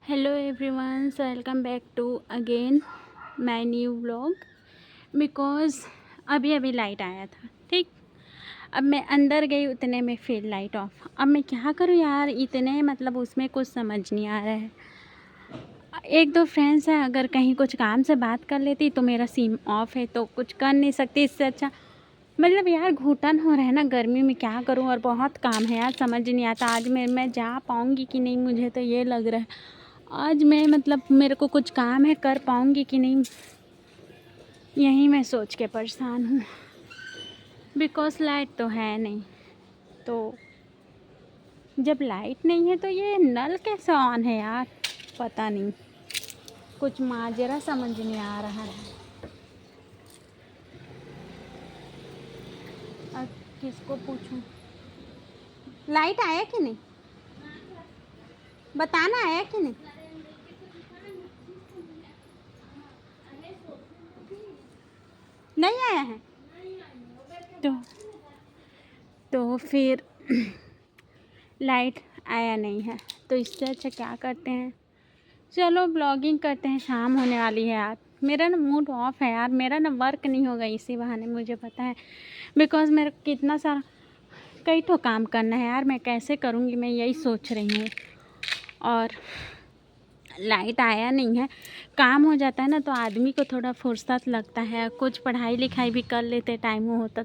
Hello everyone, welcome back to again my new vlog. Because अभी अभी light आया था, ठीक। अब मैं अंदर गई, उतने में फिर लाइट ऑफ। अब मैं क्या करूँ यार, इतने मतलब उसमें कुछ समझ नहीं आ रहा है। एक दो फ्रेंड्स हैं, अगर कहीं कुछ काम से बात कर लेती तो मेरा सिम ऑफ है तो कुछ कर नहीं सकती। इससे अच्छा मतलब यार घुटन हो रहा है ना गर्मी में, क्या करूँ। और बहुत काम है यार, समझ नहीं आता आज मैं जा पाऊँगी कि नहीं। मुझे तो ये लग रहा है आज मैं मतलब मेरे को कुछ काम है, कर पाऊँगी कि नहीं, यही मैं सोच के परेशान हूँ। बिकॉज़ लाइट तो है नहीं, तो जब लाइट नहीं है तो ये नल कैसे ऑन है यार, पता नहीं। कुछ माजरा समझ नहीं आ रहा है। अब किसको पूछूं? लाइट आया कि नहीं, बताना। आया कि नहीं? नहीं आया है तो फिर लाइट आया नहीं है तो इससे अच्छा क्या करते हैं, चलो ब्लॉगिंग करते हैं। शाम होने वाली है यार, मेरा ना मूड ऑफ है यार। मेरा ना वर्क नहीं होगा इसी बहाने, मुझे पता है। बिकॉज़ मेरे को कितना सारा कई ठो काम करना है यार, मैं कैसे करूँगी, मैं यही सोच रही हूँ। और लाइट आया नहीं है, काम हो जाता है ना तो आदमी को थोड़ा फुर्सत लगता है, कुछ पढ़ाई लिखाई भी कर लेते टाइम होता।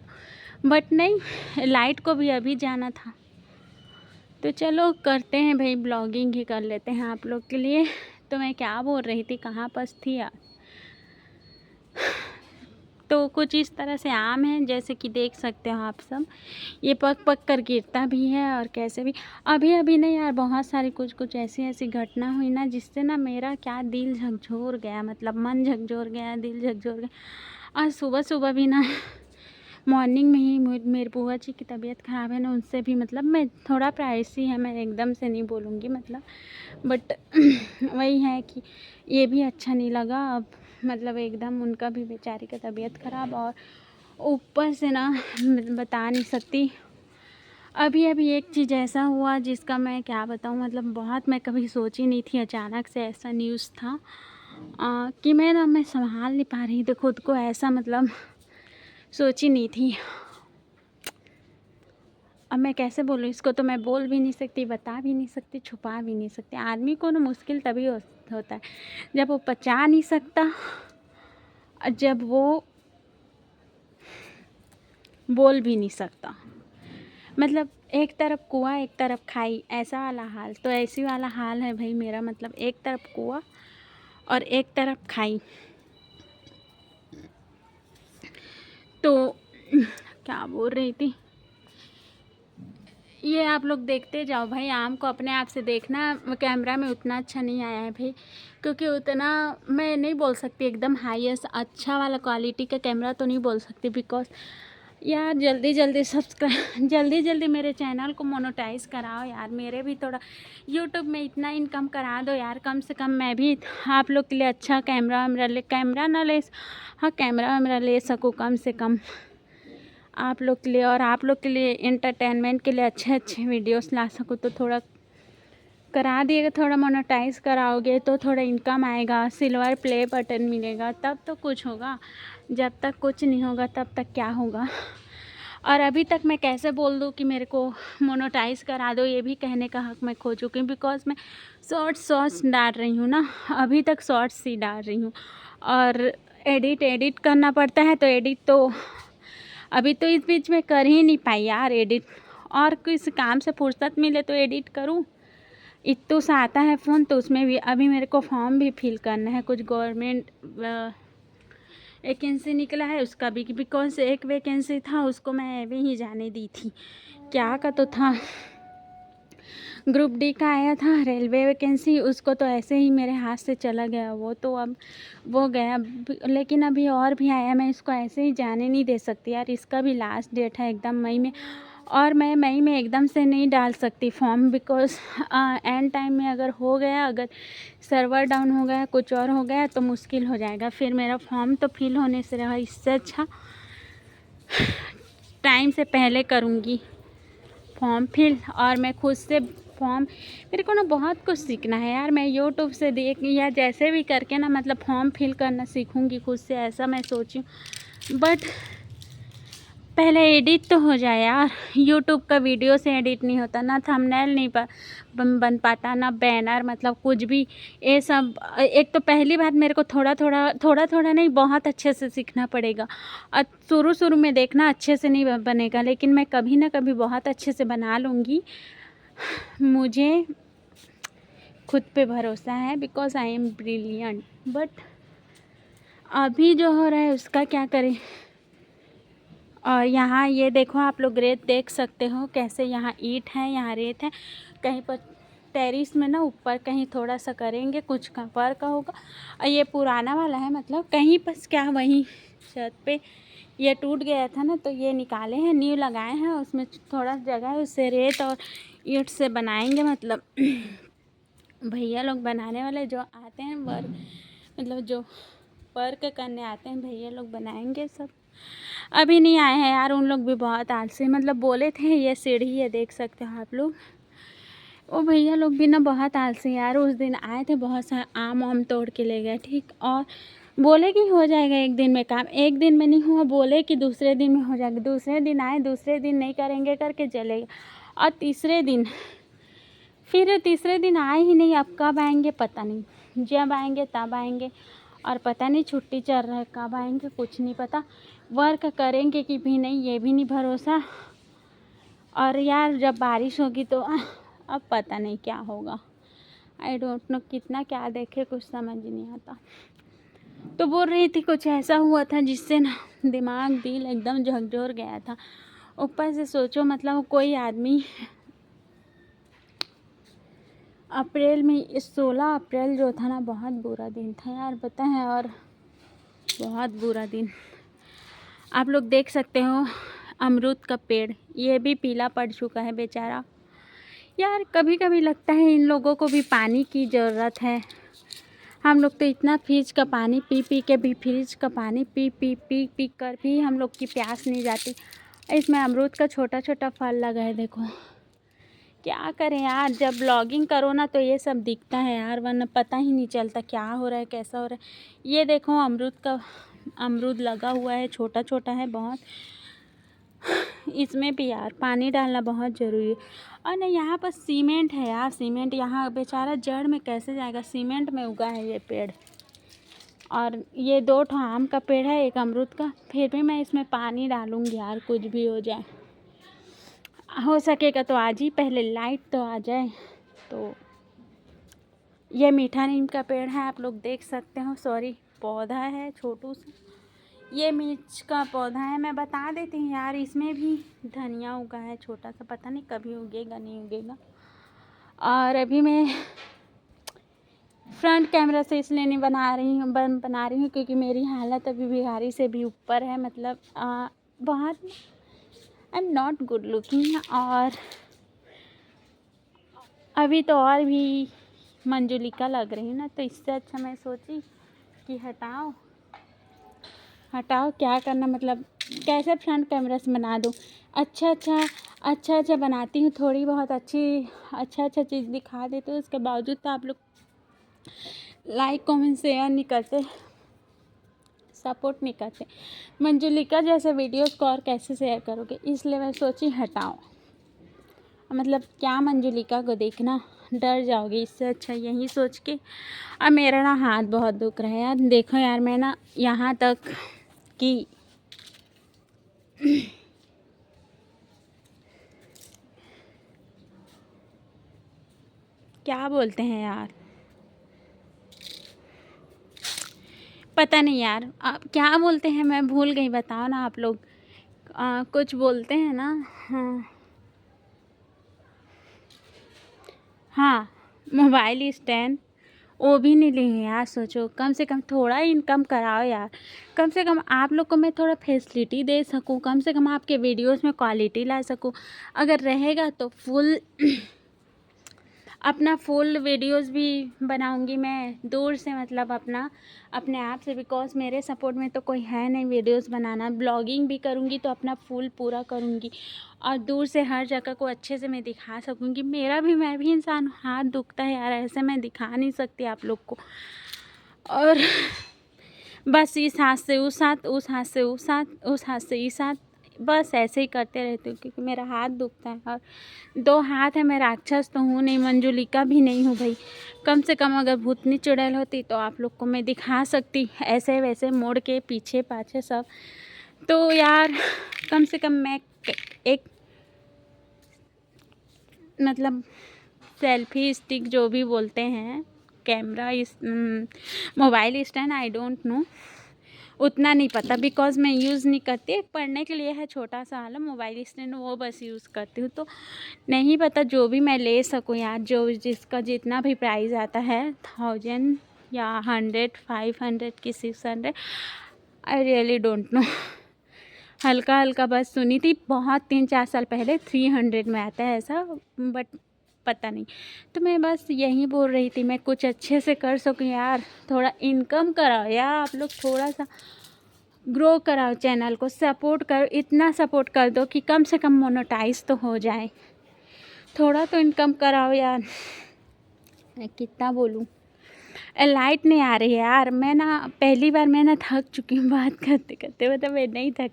बट नहीं, लाइट को भी अभी जाना था। तो चलो करते हैं भाई, ब्लॉगिंग ही कर लेते हैं आप लोग के लिए। तो मैं क्या बोल रही थी, कहाँ पर थी यार। तो कुछ इस तरह से आम है, जैसे कि देख सकते हो आप सब। ये पक पक कर गिरता भी है और कैसे भी। अभी अभी नहीं यार, बहुत सारी कुछ ऐसी ऐसी घटना हुई ना, जिससे ना मेरा क्या दिल झकझोर गया, मतलब मन झकझोर गया, दिल झकझोर गया। आज सुबह सुबह भी ना मॉर्निंग में ही मेरी बुआ जी की तबीयत ख़राब है ना, उनसे भी मतलब मैं थोड़ा प्राइवेसी है, मैं एकदम से नहीं बोलूँगी मतलब। बट वही है कि ये भी अच्छा नहीं लगा। अब मतलब एकदम उनका भी बेचारी का तबीयत ख़राब, और ऊपर से ना बता नहीं सकती। अभी अभी एक चीज़ ऐसा हुआ जिसका मैं क्या बताऊँ, मतलब बहुत मैं कभी सोची नहीं थी। अचानक से ऐसा न्यूज़ था कि मैं संभाल नहीं पा रही थी खुद को, ऐसा मतलब सोची नहीं थी। अब मैं कैसे बोलूँ इसको, तो मैं बोल भी नहीं सकती, बता भी नहीं सकती, छुपा भी नहीं सकती। आदमी को ना मुश्किल तभी होता है जब वो पचा नहीं सकता, और जब वो बोल भी नहीं सकता। मतलब एक तरफ कुआं एक तरफ खाई, ऐसा वाला हाल। तो ऐसी वाला हाल है भाई मेरा, मतलब एक तरफ कुआं और एक तरफ खाई। तो क्या बोल रही थी, ये आप लोग देखते जाओ भाई। आम को अपने आप से देखना, कैमरा में उतना अच्छा नहीं आया है भाई, क्योंकि उतना मैं नहीं बोल सकती एकदम हाईएस्ट अच्छा वाला क्वालिटी का कैमरा तो नहीं बोल सकती। बिकॉज़ यार जल्दी जल्दी सब्सक्राइब जल्दी मेरे चैनल को मोनेटाइज कराओ यार। मेरे भी थोड़ा यूट्यूब में इतना इनकम करा दो यार, कम से कम मैं भी आप लोग के लिए अच्छा कैमरा ना ले, हाँ कैमरा वैमरा ले सकूँ कम से कम आप लोग के लिए, और आप लोग के लिए एंटरटेनमेंट के लिए अच्छे अच्छे वीडियोस ला सकूँ। तो थोड़ा करा दिएगा, थोड़ा मोनेटाइज कराओगे तो थोड़ा इनकम आएगा, सिल्वर प्ले बटन मिलेगा, तब तो कुछ होगा। जब तक कुछ नहीं होगा तब तक क्या होगा। और अभी तक मैं कैसे बोल दूँ कि मेरे को मोनेटाइज करा दो, ये भी कहने का हक मैं खो चुकी हूँ। बिकॉज़ मैं शॉर्ट्स डाल रही हूँ ना, अभी तक शॉर्ट्स ही डाल रही हूँ। और एडिट करना पड़ता है, तो एडिट तो अभी तो इस बीच में कर ही नहीं पाई यार एडिट। और किस काम से फुर्सत मिले तो एडिट करूँ। इत्तू सा आता है फ़ोन, तो उसमें भी अभी मेरे को फॉर्म भी फिल करना है। कुछ गवर्नमेंट वैकेंसी निकला है उसका भी, बिकॉज़ एक वैकेंसी था उसको मैं अभी ही जाने दी थी। क्या का तो था, ग्रुप डी का आया था रेलवे वैकेंसी, उसको तो ऐसे ही मेरे हाथ से चला गया वो तो। अब वो गया, लेकिन अभी और भी आया, मैं इसको ऐसे ही जाने नहीं दे सकती यार। इसका भी लास्ट डेट है एकदम मई में, और मैं मई में एकदम से नहीं डाल सकती फॉर्म। बिकॉज़ एंड टाइम में अगर हो गया, अगर सर्वर डाउन हो गया, कुछ और हो गया तो मुश्किल हो जाएगा। फिर मेरा फॉर्म तो फिल होने से रहा, इससे अच्छा टाइम से पहले करूँगी फॉर्म फिल, और मैं खुद से फॉर्म, मेरे को ना बहुत कुछ सीखना है यार। मैं यूट्यूब से देख या जैसे भी करके ना मतलब फॉर्म फिल करना सीखूँगी खुद से, ऐसा मैं सोची हूँ। बट पहले एडिट तो हो जाए यार। यूट्यूब का वीडियो से एडिट नहीं होता, ना थंबनेल नहीं बन पाता, ना बैनर, मतलब कुछ भी ये सब। एक तो पहली बात मेरे को थोड़ा थोड़ा नहीं, बहुत अच्छे से सीखना पड़ेगा। और शुरू में देखना अच्छे से नहीं बनेगा, लेकिन मैं कभी ना कभी बहुत अच्छे से बना लूँगी। मुझे खुद पे भरोसा है, because I am brilliant. But अभी जो हो रहा है उसका क्या करें। और यहाँ ये देखो आप लोग, रेत देख सकते हो कैसे, यहाँ ईंट है, यहाँ रेत है। कहीं पर टेरिस में ना ऊपर कहीं थोड़ा सा करेंगे, कुछ का पर का होगा। और ये पुराना वाला है, मतलब कहीं बस क्या वहीं छत पे ये टूट गया था ना, तो ये निकाले हैं, न्यू लगाए हैं। उसमें थोड़ा जगह है, उससे रेत और ईंट से बनाएंगे। मतलब भैया लोग बनाने वाले जो आते हैं वर्क, मतलब जो वर्क करने आते हैं भैया लोग बनाएंगे सब। अभी नहीं आए हैं यार, उन लोग भी बहुत आलसी, मतलब बोले थे ये सीढ़ी है, देख सकते हो आप लोग। वो भैया लोग भी ना बहुत आलसी यार। उस दिन आए थे, बहुत सारा आम तोड़ के ले गए, ठीक। और बोले कि हो जाएगा एक दिन में काम, एक दिन में नहीं हुआ। बोले कि दूसरे दिन में हो जाएगा, दूसरे दिन आए, दूसरे दिन नहीं करेंगे करके चले गए। और तीसरे दिन आए ही नहीं। अब कब आएंगे पता नहीं, जब आएंगे तब आएंगे, और पता नहीं छुट्टी चल रहा है कब आएंगे, कुछ नहीं पता। वर्क करेंगे कि भी नहीं, ये भी नहीं भरोसा। और यार जब बारिश होगी तो अब पता नहीं क्या होगा। आई डोंट नो, कितना क्या देखे कुछ समझ नहीं आता। तो बोल रही थी कुछ ऐसा हुआ था जिससे ना दिमाग दिल एकदम झकझोर गया था। ऊपर से सोचो, मतलब कोई आदमी अप्रैल में, इस 16 अप्रैल जो था ना, बहुत बुरा दिन था यार, पता है। और बहुत बुरा दिन। आप लोग देख सकते हो अमरूद का पेड़, ये भी पीला पड़ चुका है बेचारा। यार कभी कभी लगता है इन लोगों को भी पानी की ज़रूरत है। हम लोग तो इतना फ्रिज का पानी पी के भी, फ्रिज का पानी पी कर भी हम लोग की प्यास नहीं जाती। इसमें अमरूद का छोटा छोटा फल लगा है, देखो। क्या करें यार, जब ब्लॉगिंग करो ना तो ये सब दिखता है यार, वरना पता ही नहीं चलता क्या हो रहा है, कैसा हो रहा है। ये देखो अमरूद लगा हुआ है, छोटा छोटा है बहुत। इसमें भी यार पानी डालना बहुत ज़रूरी है। और ना यहाँ पर सीमेंट है यार, सीमेंट यहाँ बेचारा जड़ में कैसे जाएगा। सीमेंट में उगा है ये पेड़। और ये 2 ठो आम का पेड़ है, एक अमरूद का। फिर भी मैं इसमें पानी डालूँगी यार, कुछ भी हो जाए। हो सकेगा तो आज ही, पहले लाइट तो आ जाए। तो ये मीठा नीम का पेड़ है, आप लोग देख सकते हो। सॉरी, पौधा है छोटू सा। ये मिर्च का पौधा है। मैं बता देती हूँ यार, इसमें भी धनिया उगा है छोटा सा, पता नहीं कभी उगेगा नहीं उगेगा। और अभी मैं फ्रंट कैमरा से इसलिए नहीं बना रही हूँ क्योंकि मेरी हालत अभी भिखारी से भी ऊपर है। मतलब बहुत, I am not good looking. और अभी तो और भी मंजुलिका लग रही हूँ ना, तो इससे अच्छा मैं सोची कि हटाओ क्या करना, मतलब कैसे फ्रंट कैमरा से बना दूँ। अच्छा बनाती हूँ, थोड़ी बहुत अच्छा चीज़ दिखा देती हूँ। उसके बावजूद तो आप लोग लाइक कमेंट शेयर नहीं करते, सपोर्ट नहीं करते। मंजुलिका जैसे वीडियोस को और कैसे शेयर करोगे, इसलिए मैं सोची हटाओ। मतलब क्या मंजुलिका को देखना, डर जाओगे। इससे अच्छा यही सोच के। अब मेरा ना हाथ बहुत दुख रहा है यार, देखो यार, मैं ना यहाँ तक कि क्या बोलते हैं यार, पता नहीं यार आप क्या बोलते हैं, मैं भूल गई। बताओ ना आप लोग। कुछ बोलते हैं ना। हाँ, मोबाइल स्टैंड, वो भी नहीं ली यार। सोचो, कम से कम थोड़ा इनकम कराओ यार। कम से कम आप लोग को मैं थोड़ा फैसिलिटी दे सकूँ, कम से कम आपके वीडियोस में क्वालिटी ला सकूँ। अगर रहेगा तो फुल अपना फुल वीडियोस भी बनाऊंगी मैं दूर से, मतलब अपने आप से, बिकॉज मेरे सपोर्ट में तो कोई है नहीं वीडियोस बनाना। ब्लॉगिंग भी करूंगी तो अपना फुल पूरा करूंगी और दूर से हर जगह को अच्छे से मैं दिखा सकूंगी। मैं भी इंसान हूँ, हाथ दुखता है यार, ऐसे मैं दिखा नहीं सकती आप लोग को। और बस इस हाथ से उस हाथ, उस हाथ से उस हाथ, उस हाथ से इस हाथ, बस ऐसे ही करते रहती हूँ क्योंकि मेरा हाथ दुखता है। और 2 हाथ है, मैं राक्षस तो हूँ नहीं, मंजुलिका भी नहीं हूँ भाई। कम से कम अगर भूतनी चुड़ैल होती तो आप लोग को मैं दिखा सकती, ऐसे वैसे मोड़ के पीछे पाछे सब। तो यार कम से कम मैं एक मतलब सेल्फी स्टिक जो भी बोलते हैं, कैमरा इस mobile stand, I don't know, उतना नहीं पता बिकॉज़ मैं यूज़ नहीं करती। एक पढ़ने के लिए है छोटा सा वाला मोबाइल स्टैंड, वो बस यूज़ करती हूँ। तो नहीं पता, जो भी मैं ले सकूँ यार, जो जिसका जितना भी प्राइस आता है 1000 या 100, 500 की 600, आई रियली डोंट नो। हल्का हल्का बस सुनी थी बहुत 3-4 साल पहले 300 में आता है ऐसा, बट पता नहीं। तो मैं बस यही बोल रही थी, मैं कुछ अच्छे से कर सकूँ यार, थोड़ा इनकम कराओ यार आप लोग, थोड़ा सा ग्रो कराओ चैनल को, सपोर्ट करो, इतना सपोर्ट कर दो कि कम से कम मोनेटाइज तो हो जाए, थोड़ा तो इनकम कराओ यार। मैं कितना बोलूँ, लाइट नहीं आ रही है यार। पहली बार मैं थक चुकी हूँ बात करते करते, मतलब मैं नहीं थक,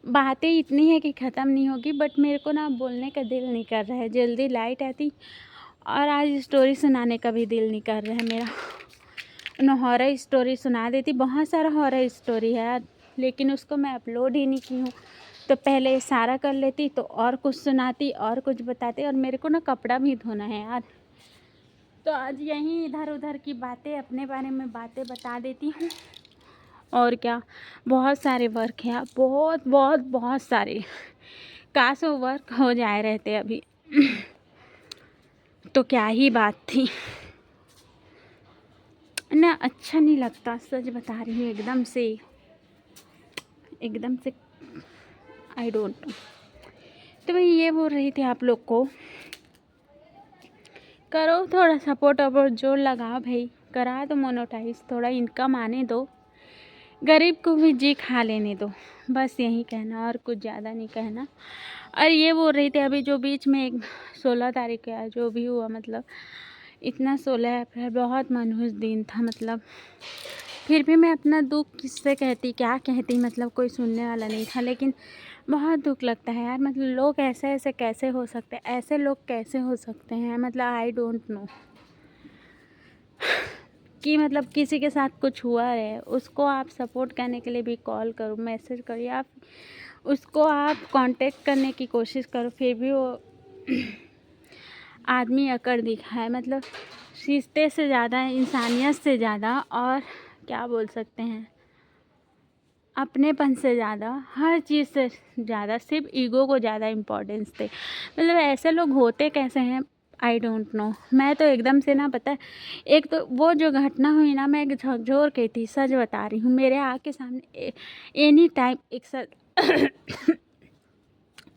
बातें इतनी है कि ख़त्म नहीं होगी, बट मेरे को बोलने का दिल नहीं कर रहा है। जल्दी लाइट आती और आज स्टोरी सुनाने का भी दिल नहीं कर रहा है मेरा। हॉरर स्टोरी सुना देती, बहुत सारा हॉरर स्टोरी है यार, लेकिन उसको मैं अपलोड ही नहीं की हूँ। तो पहले सारा कर लेती तो और कुछ सुनाती और कुछ बताती, और मेरे को कपड़ा भी धोना है यार। तो आज यहीं इधर उधर की बातें, अपने बारे में बातें बता देती हूँ। और क्या, बहुत सारे वर्क है, बहुत बहुत बहुत सारे, काश वो वर्क हो जाए रहते अभी तो क्या ही बात थी ना। अच्छा नहीं लगता, सच बता रही हूँ, एकदम से आई डोंट नो। तो मैं ये बोल रही थी आप लोग को, करो थोड़ा सपोर्ट और जोर लगाओ भाई, करा दो मोनेटाइज, थोड़ा इनकम आने दो, गरीब को भी जी खा लेने दो, बस यही कहना और कुछ ज़्यादा नहीं कहना। और ये बोल रही थी अभी जो बीच में एक 16 तारीख का जो भी हुआ, मतलब इतना 16 अप्रैल बहुत मनहूस दिन था, मतलब फिर भी मैं अपना दुख किससे कहती, क्या कहती, मतलब कोई सुनने वाला नहीं था। लेकिन बहुत दुख लगता है यार, मतलब लोग ऐसे कैसे हो सकते हैं, ऐसे लोग कैसे हो सकते हैं, मतलब आई डोंट नो कि मतलब किसी के साथ कुछ हुआ है, उसको आप सपोर्ट करने के लिए भी कॉल करो, मैसेज करो, या उसको आप कांटेक्ट करने की कोशिश करो, फिर भी वो आदमी अकड़ दिखाए, मतलब रिश्ते से ज़्यादा, इंसानियत से ज़्यादा, और क्या बोल सकते हैं, अपनेपन से ज़्यादा, हर चीज़ से ज़्यादा सिर्फ ईगो को ज़्यादा इम्पोर्टेंस दे। मतलब ऐसे लोग होते कैसे हैं, आई डोंट नो। मैं तो एकदम से पता है, एक तो वो जो घटना हुई मैं एक झकझोर के थी, सच बता रही हूँ, मेरे आँख के सामने एनी टाइम एक साथ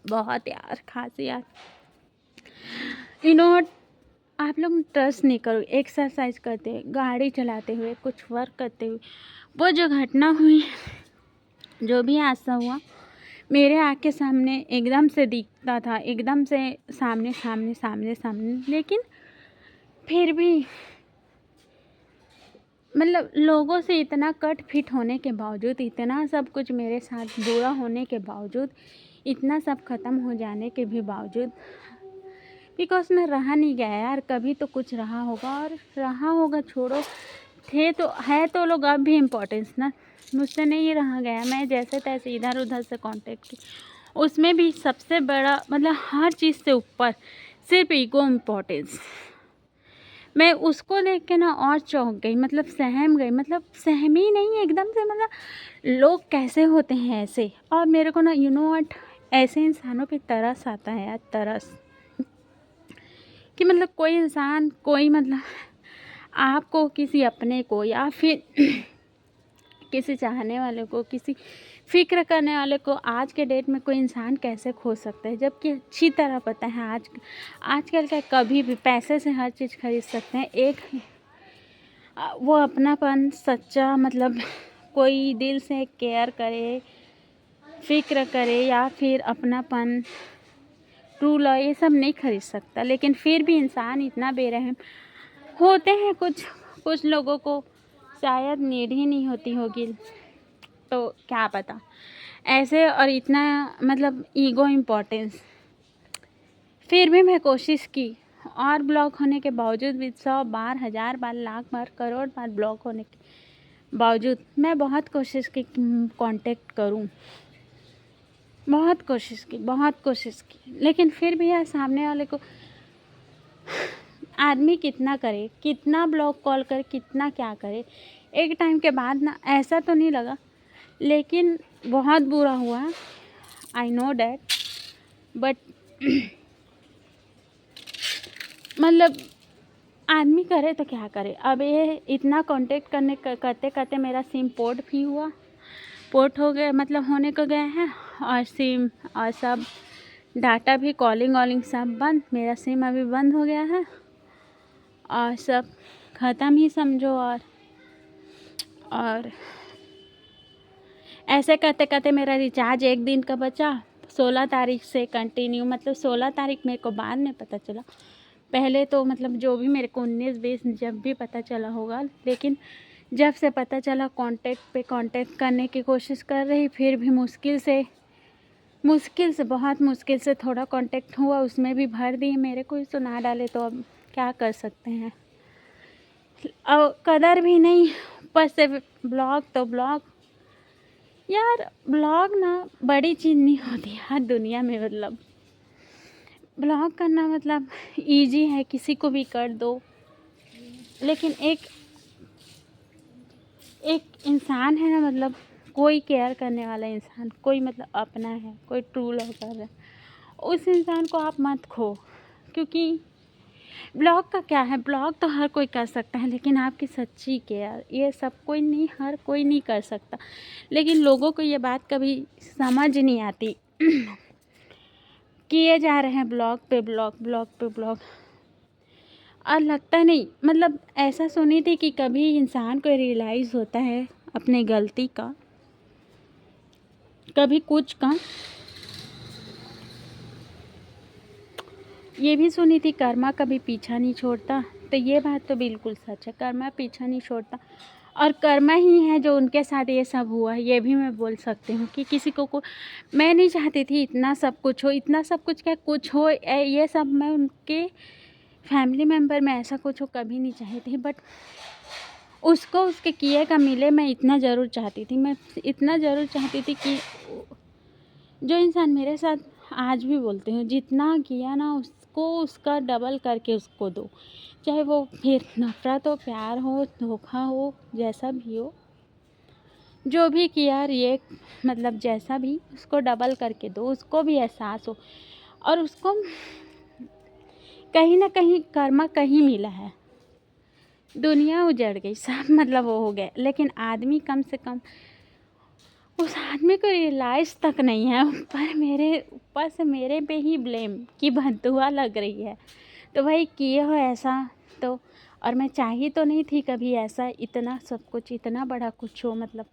बहुत यार खांसी यार, यू नो, आप लोग ट्रस्ट नहीं करो, एक्सरसाइज करते हुए, गाड़ी चलाते हुए, कुछ वर्क करते हुए, वो जो घटना हुई, जो भी हादसा हुआ, मेरे आँख के सामने एकदम से दिखता था, एकदम से सामने सामने सामने सामने, लेकिन फिर भी मतलब लोगों से इतना कट फिट होने के बावजूद, इतना सब कुछ मेरे साथ बुरा होने के बावजूद, इतना सब ख़त्म हो जाने के भी बावजूद, बिकॉज मैं रहा नहीं गया यार, कभी तो कुछ रहा होगा, और रहा होगा छोड़ो, थे तो है तो लोग अब भी इम्पोर्टेंस ना, मुझसे नहीं रहा गया, मैं जैसे तैसे इधर उधर से कांटेक्ट की, उसमें भी सबसे बड़ा मतलब हर चीज़ से ऊपर सिर्फ ईगो इम्पोर्टेंस, मैं उसको देख के और चौंक गई, मतलब सहम गई, मतलब सहमी नहीं एकदम से, मतलब लोग कैसे होते हैं ऐसे। और मेरे को यू नो व्हाट, ऐसे इंसानों पे तरस आता है यार, तरस, कि मतलब कोई इंसान, कोई मतलब आपको, किसी अपने को, या फिर किसी चाहने वाले को, किसी फ़िक्र करने वाले को आज के डेट में कोई इंसान कैसे खो सकता है, जबकि अच्छी तरह पता है आजकल क्या कभी भी पैसे से हर चीज़ खरीद सकते हैं। एक वो अपनापन सच्चा मतलब कोई दिल से केयर करे, फ़िक्र करे या फिर अपनापन ट्रू लव ये सब नहीं खरीद सकता। लेकिन फिर भी इंसान इतना बेरहम होते हैं, कुछ लोगों को शायद नीड ही नहीं होती होगी, तो क्या पता ऐसे। और इतना मतलब ईगो इम्पोर्टेंस, फिर भी मैं कोशिश की और ब्लॉक होने के बावजूद भी 100 बार, 1000 बार, लाख बार, करोड़ बार ब्लॉक होने के बावजूद मैं बहुत कोशिश की कांटेक्ट करूं, बहुत कोशिश की, लेकिन फिर भी यार सामने वाले को आदमी कितना करे, कितना ब्लॉक कॉल करे, कितना क्या करे। एक टाइम के बाद ना ऐसा तो नहीं लगा, लेकिन बहुत बुरा हुआ, आई नो डैट, बट मतलब आदमी करे तो क्या करे। अब ये इतना कांटेक्ट करते करते मेरा सिम पोर्ट हो गया, मतलब होने को गया है, और सिम और सब डाटा भी, कॉलिंग वॉलिंग सब बंद। मेरा सिम अभी बंद हो गया है और सब ख़त्म ही समझो। और ऐसे करते करते मेरा रिचार्ज एक दिन का बचा, 16 तारीख से कंटिन्यू, मतलब 16 तारीख मेरे को बाद में पता चला, पहले तो मतलब जो भी मेरे को 19-20 जब भी पता चला होगा, लेकिन जब से पता चला कांटेक्ट करने की कोशिश कर रही, फिर भी मुश्किल से बहुत मुश्किल से थोड़ा कांटेक्ट हुआ, उसमें भी भर दिए, मेरे को ही सुना डाले, तो अब क्या कर सकते हैं। अब कदर भी नहीं, ऊपर से ब्लॉग तो ब्लॉग। यार ब्लॉग ना बड़ी चीज़ नहीं होती हर दुनिया में, मतलब ब्लॉग करना मतलब इजी है, किसी को भी कर दो। लेकिन एक इंसान है ना, मतलब कोई केयर करने वाला इंसान, कोई मतलब अपना है, कोई ट्रू लव कर रहा है, उस इंसान को आप मत खो। क्योंकि ब्लॉग का क्या है, ब्लॉग तो हर कोई कर सकता है, लेकिन आपकी सच्ची केयर ये सब हर कोई नहीं कर सकता। लेकिन लोगों को ये बात कभी समझ नहीं आती किए जा रहे हैं ब्लॉग पे ब्लॉग, और लगता नहीं, मतलब ऐसा सुनी थी कि कभी इंसान को रियलाइज़ होता है अपने गलती का, कभी कुछ का। ये भी सुनी थी कर्मा कभी पीछा नहीं छोड़ता, तो ये बात तो बिल्कुल सच है, कर्मा पीछा नहीं छोड़ता, और कर्मा ही है जो उनके साथ ये सब हुआ। ये भी मैं बोल सकती हूँ कि किसी को मैं नहीं चाहती थी इतना सब कुछ हो, इतना सब कुछ क्या कुछ हो, ये सब मैं उनके फैमिली मेम्बर में ऐसा कुछ हो कभी नहीं चाहती थी, बट उसको उसके किए का मिले, मैं इतना ज़रूर चाहती थी कि जो इंसान मेरे साथ आज भी बोलते हैं जितना किया ना उसको उसका डबल करके उसको दो, चाहे वो फिर नफ़रत हो, प्यार हो, धोखा हो, जैसा भी हो, जो भी किया रिएक्ट मतलब जैसा भी, उसको डबल करके दो, उसको भी एहसास हो, और उसको कहीं ना कहीं कर्मा कहीं मिला है। दुनिया उजड़ गई सब, मतलब वो हो गए, लेकिन आदमी कम से कम उस आदमी को रियलाइज़ तक नहीं है, ऊपर से मेरे पे ही ब्लेम की बददुआ लग रही है। तो भाई किए हो ऐसा तो, और मैं चाही तो नहीं थी कभी ऐसा इतना सब कुछ, इतना बड़ा कुछ हो, मतलब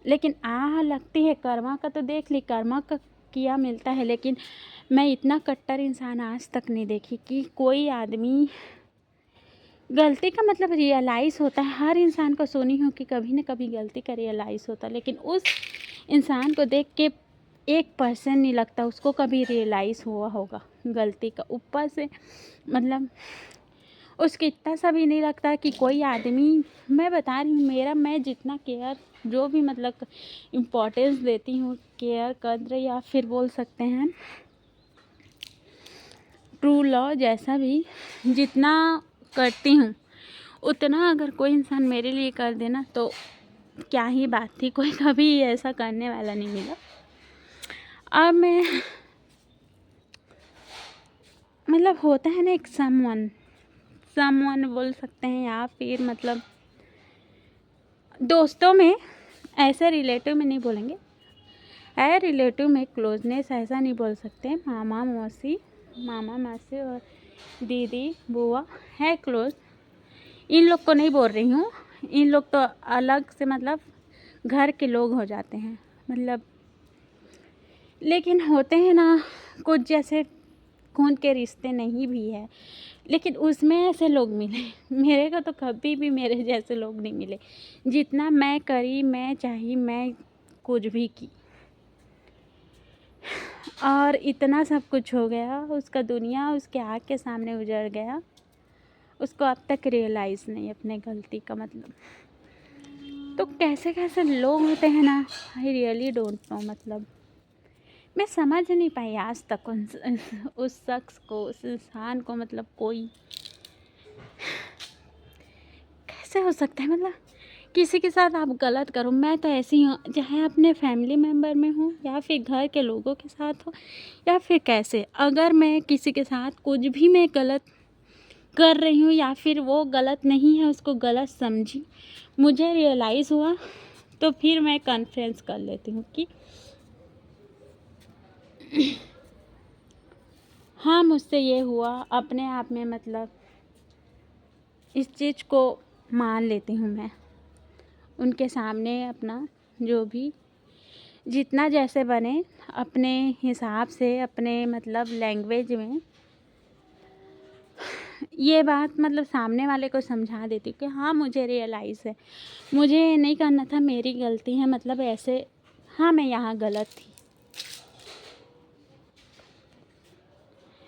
लेकिन लगती है कर्मा का, तो देख ली कर्मा का किया मिलता है। लेकिन मैं इतना कट्टर इंसान आज तक नहीं देखी कि कोई आदमी गलती का मतलब रियलाइज़ होता है। हर इंसान को सुनी हो कि कभी न कभी गलती का रियलाइज़ होता है, लेकिन उस इंसान को देख के 1% नहीं लगता उसको कभी रियलाइज़ हुआ होगा गलती का। ऊपर से मतलब उसको इतना सा भी नहीं लगता कि कोई आदमी, मैं बता रही हूँ मैं जितना केयर जो भी मतलब इम्पोर्टेंस देती हूँ, केयर कद्र या फिर बोल सकते हैं ट्रू लव, जैसा भी जितना करती हूँ उतना अगर कोई इंसान मेरे लिए कर देना तो क्या ही बात थी, कोई कभी ऐसा करने वाला नहीं मिला। अब मैं मतलब होता है ना एक समवन बोल सकते हैं, या फिर मतलब दोस्तों में ऐसे रिलेटिव में नहीं बोलेंगे, है रिलेटिव में क्लोजनेस ऐसा नहीं बोल सकते। मामा मासी और दीदी बुआ है क्लोज, इन लोग को नहीं बोल रही हूँ। इन लोग तो अलग से मतलब घर के लोग हो जाते हैं मतलब। लेकिन होते हैं ना कुछ जैसे खून के रिश्ते नहीं भी है, लेकिन उसमें ऐसे लोग मिले। मेरे को तो कभी भी मेरे जैसे लोग नहीं मिले। जितना मैं करी, मैं चाही, मैं कुछ भी की और इतना सब कुछ हो गया, उसका दुनिया उसके आँख के सामने उजड़ गया। उसको अब तक रियलाइज़ नहीं अपने गलती का मतलब। तो कैसे कैसे लोग होते हैं ना, आई रियली डोंट नो। मतलब मैं समझ नहीं पाई आज तक उस शख्स को, उस इंसान को। मतलब कोई कैसे हो सकता है? मतलब किसी के साथ आप गलत करो, मैं तो ऐसी हूँ, चाहे अपने फैमिली मेम्बर में हो या फिर घर के लोगों के साथ हो या फिर कैसे, अगर मैं किसी के साथ कुछ भी मैं गलत कर रही हूँ या फिर वो गलत नहीं है, उसको गलत समझी, मुझे रियलाइज़ हुआ, तो फिर मैं कन्फ्रेंस कर लेती हूँ कि हाँ मुझसे ये हुआ। अपने आप में मतलब इस चीज़ को मान लेती हूँ मैं उनके सामने। अपना जो भी जितना जैसे बने अपने हिसाब से, अपने मतलब लैंग्वेज में ये बात मतलब सामने वाले को समझा देती हूँ कि हाँ मुझे रियलाइज़ है, मुझे ये नहीं करना था, मेरी गलती है। मतलब ऐसे हाँ मैं यहाँ गलत थी,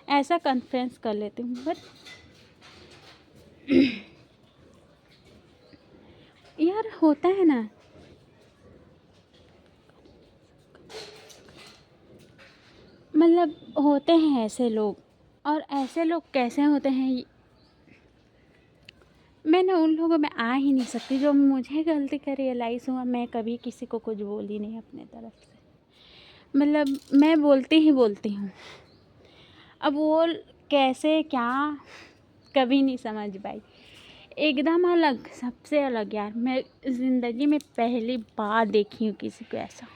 ऐसा कन्फ्रेंस कर लेती हूँ। बट यार होता है ना, मतलब होते हैं ऐसे लोग। और ऐसे लोग कैसे होते हैं, मैं ना उन लोगों में आ ही नहीं सकती। जो मुझे गलती का रियलाइज़ हुआ, मैं कभी किसी को कुछ बोली नहीं अपने तरफ से। मतलब मैं बोलती हूँ। अब वो कैसे क्या कभी नहीं समझ पाई। एकदम अलग, सबसे अलग यार। मैं ज़िंदगी में पहली बार देखी हूँ किसी को ऐसा।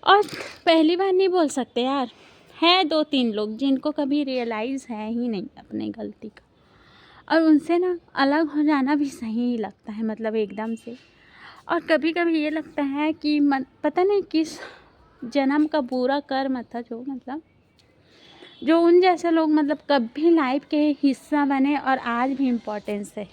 और पहली बार नहीं बोल सकते यार, है 2-3 लोग जिनको कभी रियलाइज़ है ही नहीं अपनी गलती का, और उनसे ना अलग हो जाना भी सही ही लगता है मतलब एकदम से। और कभी कभी ये लगता है कि पता नहीं किस जन्म का बुरा कर्म था जो मतलब जो उन जैसे लोग मतलब कभी लाइफ के हिस्सा बने और आज भी इम्पोर्टेंस है।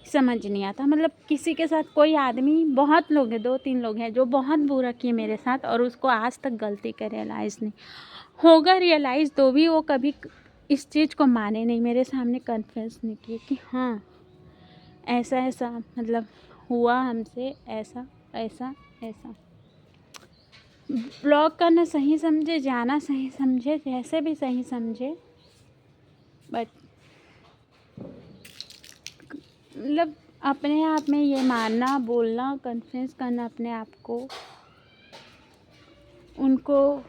समझ नहीं आता मतलब किसी के साथ कोई आदमी, बहुत लोग हैं, 2-3 लोग हैं जो बहुत बुरा किए मेरे साथ, और उसको आज तक गलती का रियलाइज़ नहीं होगा। रियलाइज़ तो भी वो कभी इस चीज़ को माने नहीं, मेरे सामने कन्फेस नहीं किए कि हाँ ऐसा ऐसा मतलब हुआ हमसे, ऐसा ऐसा ऐसा। ब्लॉक करना सही समझे, जाना सही समझे, जैसे भी सही समझे, बट मतलब अपने आप में ये मानना, बोलना, कन्फेस करना अपने आप को, उनको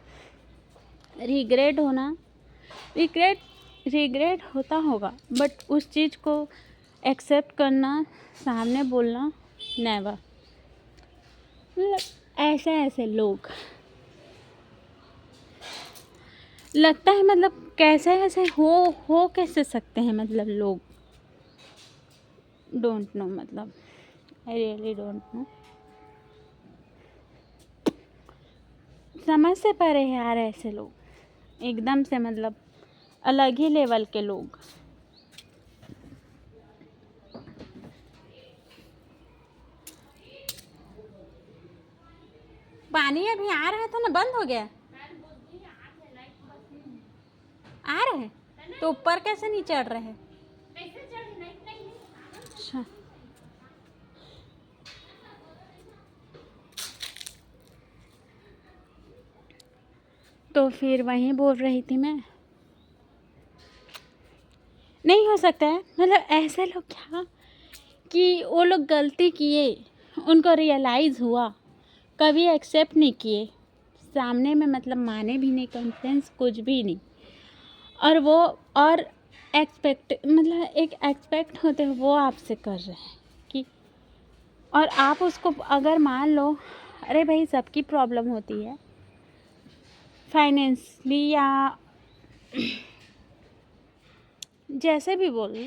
रिग्रेट होता होगा, बट उस चीज़ को एक्सेप्ट करना, सामने बोलना, नेवर। मतलब ऐसे लोग लगता है मतलब कैसे ऐसे हो कैसे सकते हैं मतलब लोग। डोंट नो, मतलब आई रियली डोंट नो। समझ से परे है यार ऐसे लोग, एकदम से मतलब अलग ही लेवल के लोग। पानी अभी आ रहा था ना, बंद हो गया? आ रहा है तो ऊपर कैसे नहीं चढ़ रहे हैं? अच्छा, तो फिर वहीं बोल रही थी मैं, नहीं हो सकता है मतलब ऐसे लोग क्या कि वो लोग गलती किए, उनको रियलाइज़ हुआ, कभी एक्सेप्ट नहीं किए, सामने में मतलब माने भी नहीं, कॉन्फिडेंस कुछ भी नहीं, और वो और एक्सपेक्ट मतलब एक एक्सपेक्ट होते हैं वो आपसे कर रहे हैं कि और आप उसको अगर मान लो, अरे भाई सबकी प्रॉब्लम होती है फाइनेंशियली या जैसे भी बोलो,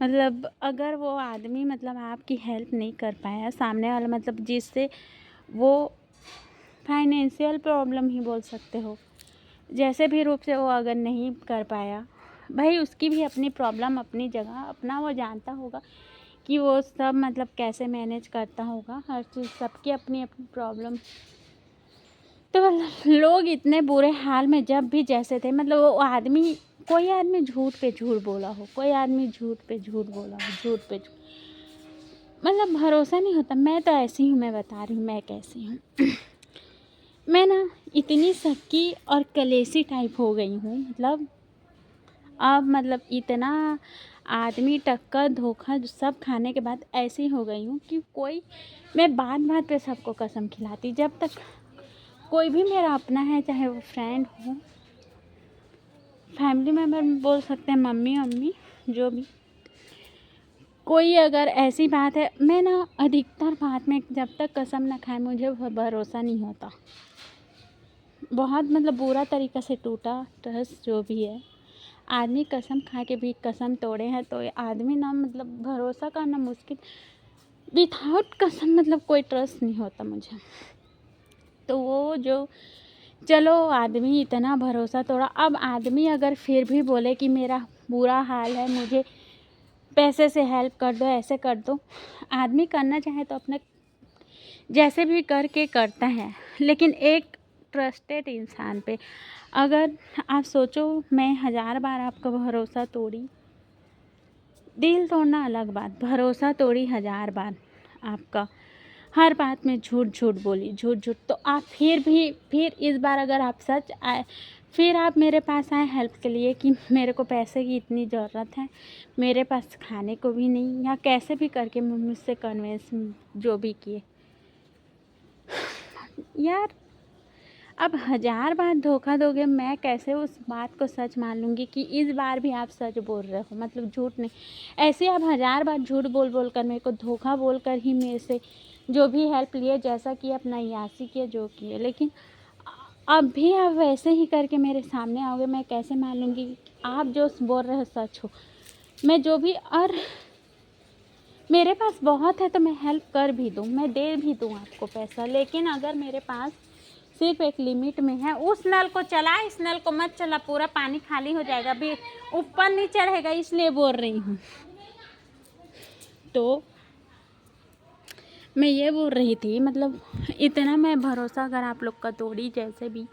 मतलब अगर वो आदमी मतलब आपकी हेल्प नहीं कर पाया, सामने वाला मतलब जिससे वो फाइनेंशियल प्रॉब्लम ही बोल सकते हो, जैसे भी रूप से वो अगर नहीं कर पाया, भाई उसकी भी अपनी प्रॉब्लम अपनी जगह अपना वो जानता होगा कि वो सब मतलब कैसे मैनेज करता होगा, हर चीज़ सबकी अपनी अपनी प्रॉब्लम। तो मतलब लोग इतने बुरे हाल में जब भी जैसे थे, मतलब वो आदमी, कोई आदमी झूठ पे झूठ बोला हो, कोई आदमी झूठ पे झूठ बोला हो, झूठ पे झूठ, मतलब भरोसा नहीं होता। मैं तो ऐसी हूँ, मैं बता रही हूँ मैं कैसी हूँ। मैं ना इतनी शक्की और कलेशी टाइप हो गई हूँ, मतलब अब मतलब इतना आदमी टक्कर धोखा सब खाने के बाद ऐसी हो गई हूँ कि कोई, मैं बात बात पे सबको कसम खिलाती, जब तक कोई भी मेरा अपना है, चाहे वो फ्रेंड हो, फैमिली मेम्बर बोल सकते हैं, मम्मी मम्मी जो भी, कोई अगर ऐसी बात है, मैं ना अधिकतर बात में जब तक कसम ना खाए मुझे भरोसा नहीं होता। बहुत मतलब बुरा तरीक़ा से टूटा ट्रस्ट जो भी है, आदमी कसम खा के भी कसम तोड़े हैं, तो आदमी ना मतलब भरोसा करना मुश्किल, विथआउट कसम मतलब कोई ट्रस्ट नहीं होता मुझे। तो वो जो, चलो आदमी इतना भरोसा तोड़ा, अब आदमी अगर फिर भी बोले कि मेरा बुरा हाल है, मुझे पैसे से हेल्प कर दो, ऐसे कर दो, आदमी करना चाहे तो अपने जैसे भी करके करता है, लेकिन एक ट्रस्टेड इंसान पे अगर आप सोचो, मैं 1000 बार आपका भरोसा तोड़ी, दिल तोड़ना अलग बात, भरोसा तोड़ी 1000 बार आपका, हर बात में झूठ झूठ बोली, झूठ झूठ, तो आप फिर इस बार अगर आप सच आए, फिर आप मेरे पास आए हेल्प के लिए कि मेरे को पैसे की इतनी ज़रूरत है, मेरे पास खाने को भी नहीं, या कैसे भी करके मुझसे कन्वेंस जो भी किए, यार अब 1000 बार धोखा दोगे, मैं कैसे उस बात को सच मान लूँगी कि इस बार भी आप सच बोल रहे हो, मतलब झूठ नहीं। ऐसे आप 1000 बार झूठ बोल बोल कर मेरे को धोखा बोल कर ही मेरे से जो भी हेल्प लिए, जैसा कि अपना यासी किए जो किए, लेकिन अब भी आप वैसे ही करके मेरे सामने आओगे, मैं कैसे मान लूँगी आप जो बोल रहे हो सच हो। मैं जो भी, और मेरे पास बहुत है तो मैं हेल्प कर भी दूँ, मैं दे भी दूँ आपको पैसा, लेकिन अगर मेरे पास सिर्फ एक लिमिट में है, उस नल को चला, इस नल को मत चला, पूरा पानी खाली हो जाएगा, भी ऊपर नहीं चढ़ेगा, इसलिए बोल रही हूँ। तो मैं ये बोल रही थी, मतलब इतना मैं भरोसा अगर आप लोग का तोड़ी जैसे भी,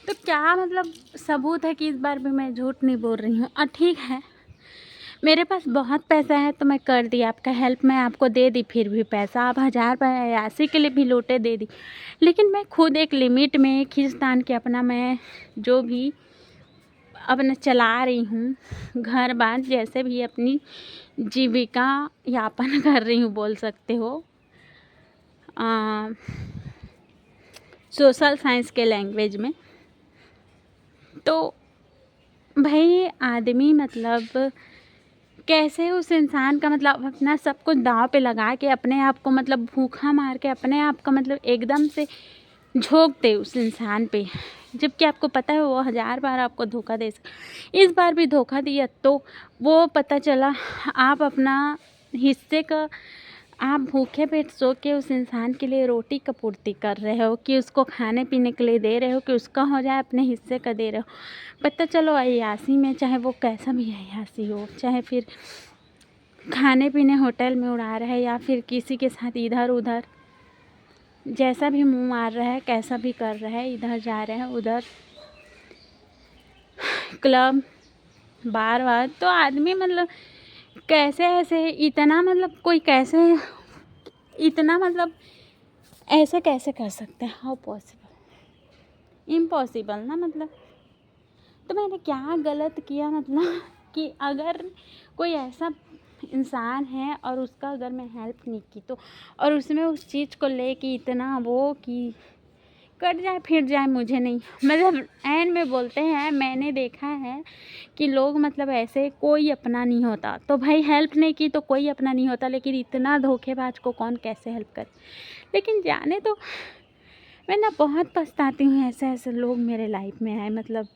तो क्या मतलब सबूत है कि इस बार भी मैं झूठ नहीं बोल रही हूँ। और ठीक है, मेरे पास बहुत पैसा है तो मैं कर दी आपका हेल्प, मैं आपको दे दी, फिर भी पैसा आप 1000 ऐसे के लिए भी लौटे दे दी, लेकिन मैं खुद एक लिमिट में खींचतान के अपना मैं जो भी अपना चला रही हूँ, घर बार जैसे भी अपनी जीविका यापन कर रही हूँ बोल सकते हो, सोशल साइंस के लैंग्वेज में। तो भाई आदमी मतलब कैसे उस इंसान का मतलब अपना सब कुछ दाँव पे लगा के अपने आप को मतलब भूखा मार के अपने आप का मतलब एकदम से झोंक दे उस इंसान पे, जबकि आपको पता है वो 1000 बार आपको धोखा दे इस बार भी धोखा दिया, तो वो पता चला आप अपना हिस्से का, आप भूखे पेट सो के उस इंसान के लिए रोटी का पूर्ति कर रहे हो, कि उसको खाने पीने के लिए दे रहे हो, कि उसका हो जाए अपने हिस्से का दे रहे हो। पता चलो अय्यासी में, चाहे वो कैसा भी अय्यासी हो, चाहे फिर खाने पीने होटल में उड़ा रहा है, या फिर किसी के साथ इधर उधर जैसा भी मुंह मार रहा है, कैसा भी कर रहा है, इधर जा रहे हैं उधर क्लब बार बार, तो आदमी मतलब कैसे ऐसे इतना मतलब कोई कैसे इतना मतलब ऐसे कैसे कर सकते हैं, हाउ पॉसिबल, इम्पॉसिबल ना मतलब। तो मैंने क्या गलत किया मतलब कि अगर कोई ऐसा इंसान है और उसका अगर मैं हेल्प नहीं की तो, और उसमें उस चीज़ को लेके इतना वो कट जाए फिर जाए मुझे नहीं, मतलब एंड में बोलते हैं, मैंने देखा है कि लोग मतलब ऐसे कोई अपना नहीं होता, तो भाई हेल्प नहीं की तो कोई अपना नहीं होता, लेकिन इतना धोखेबाज को कौन कैसे हेल्प करे। लेकिन जाने तो मैं ना बहुत पछताती हूँ, ऐसे ऐसे लोग मेरे लाइफ में आए, मतलब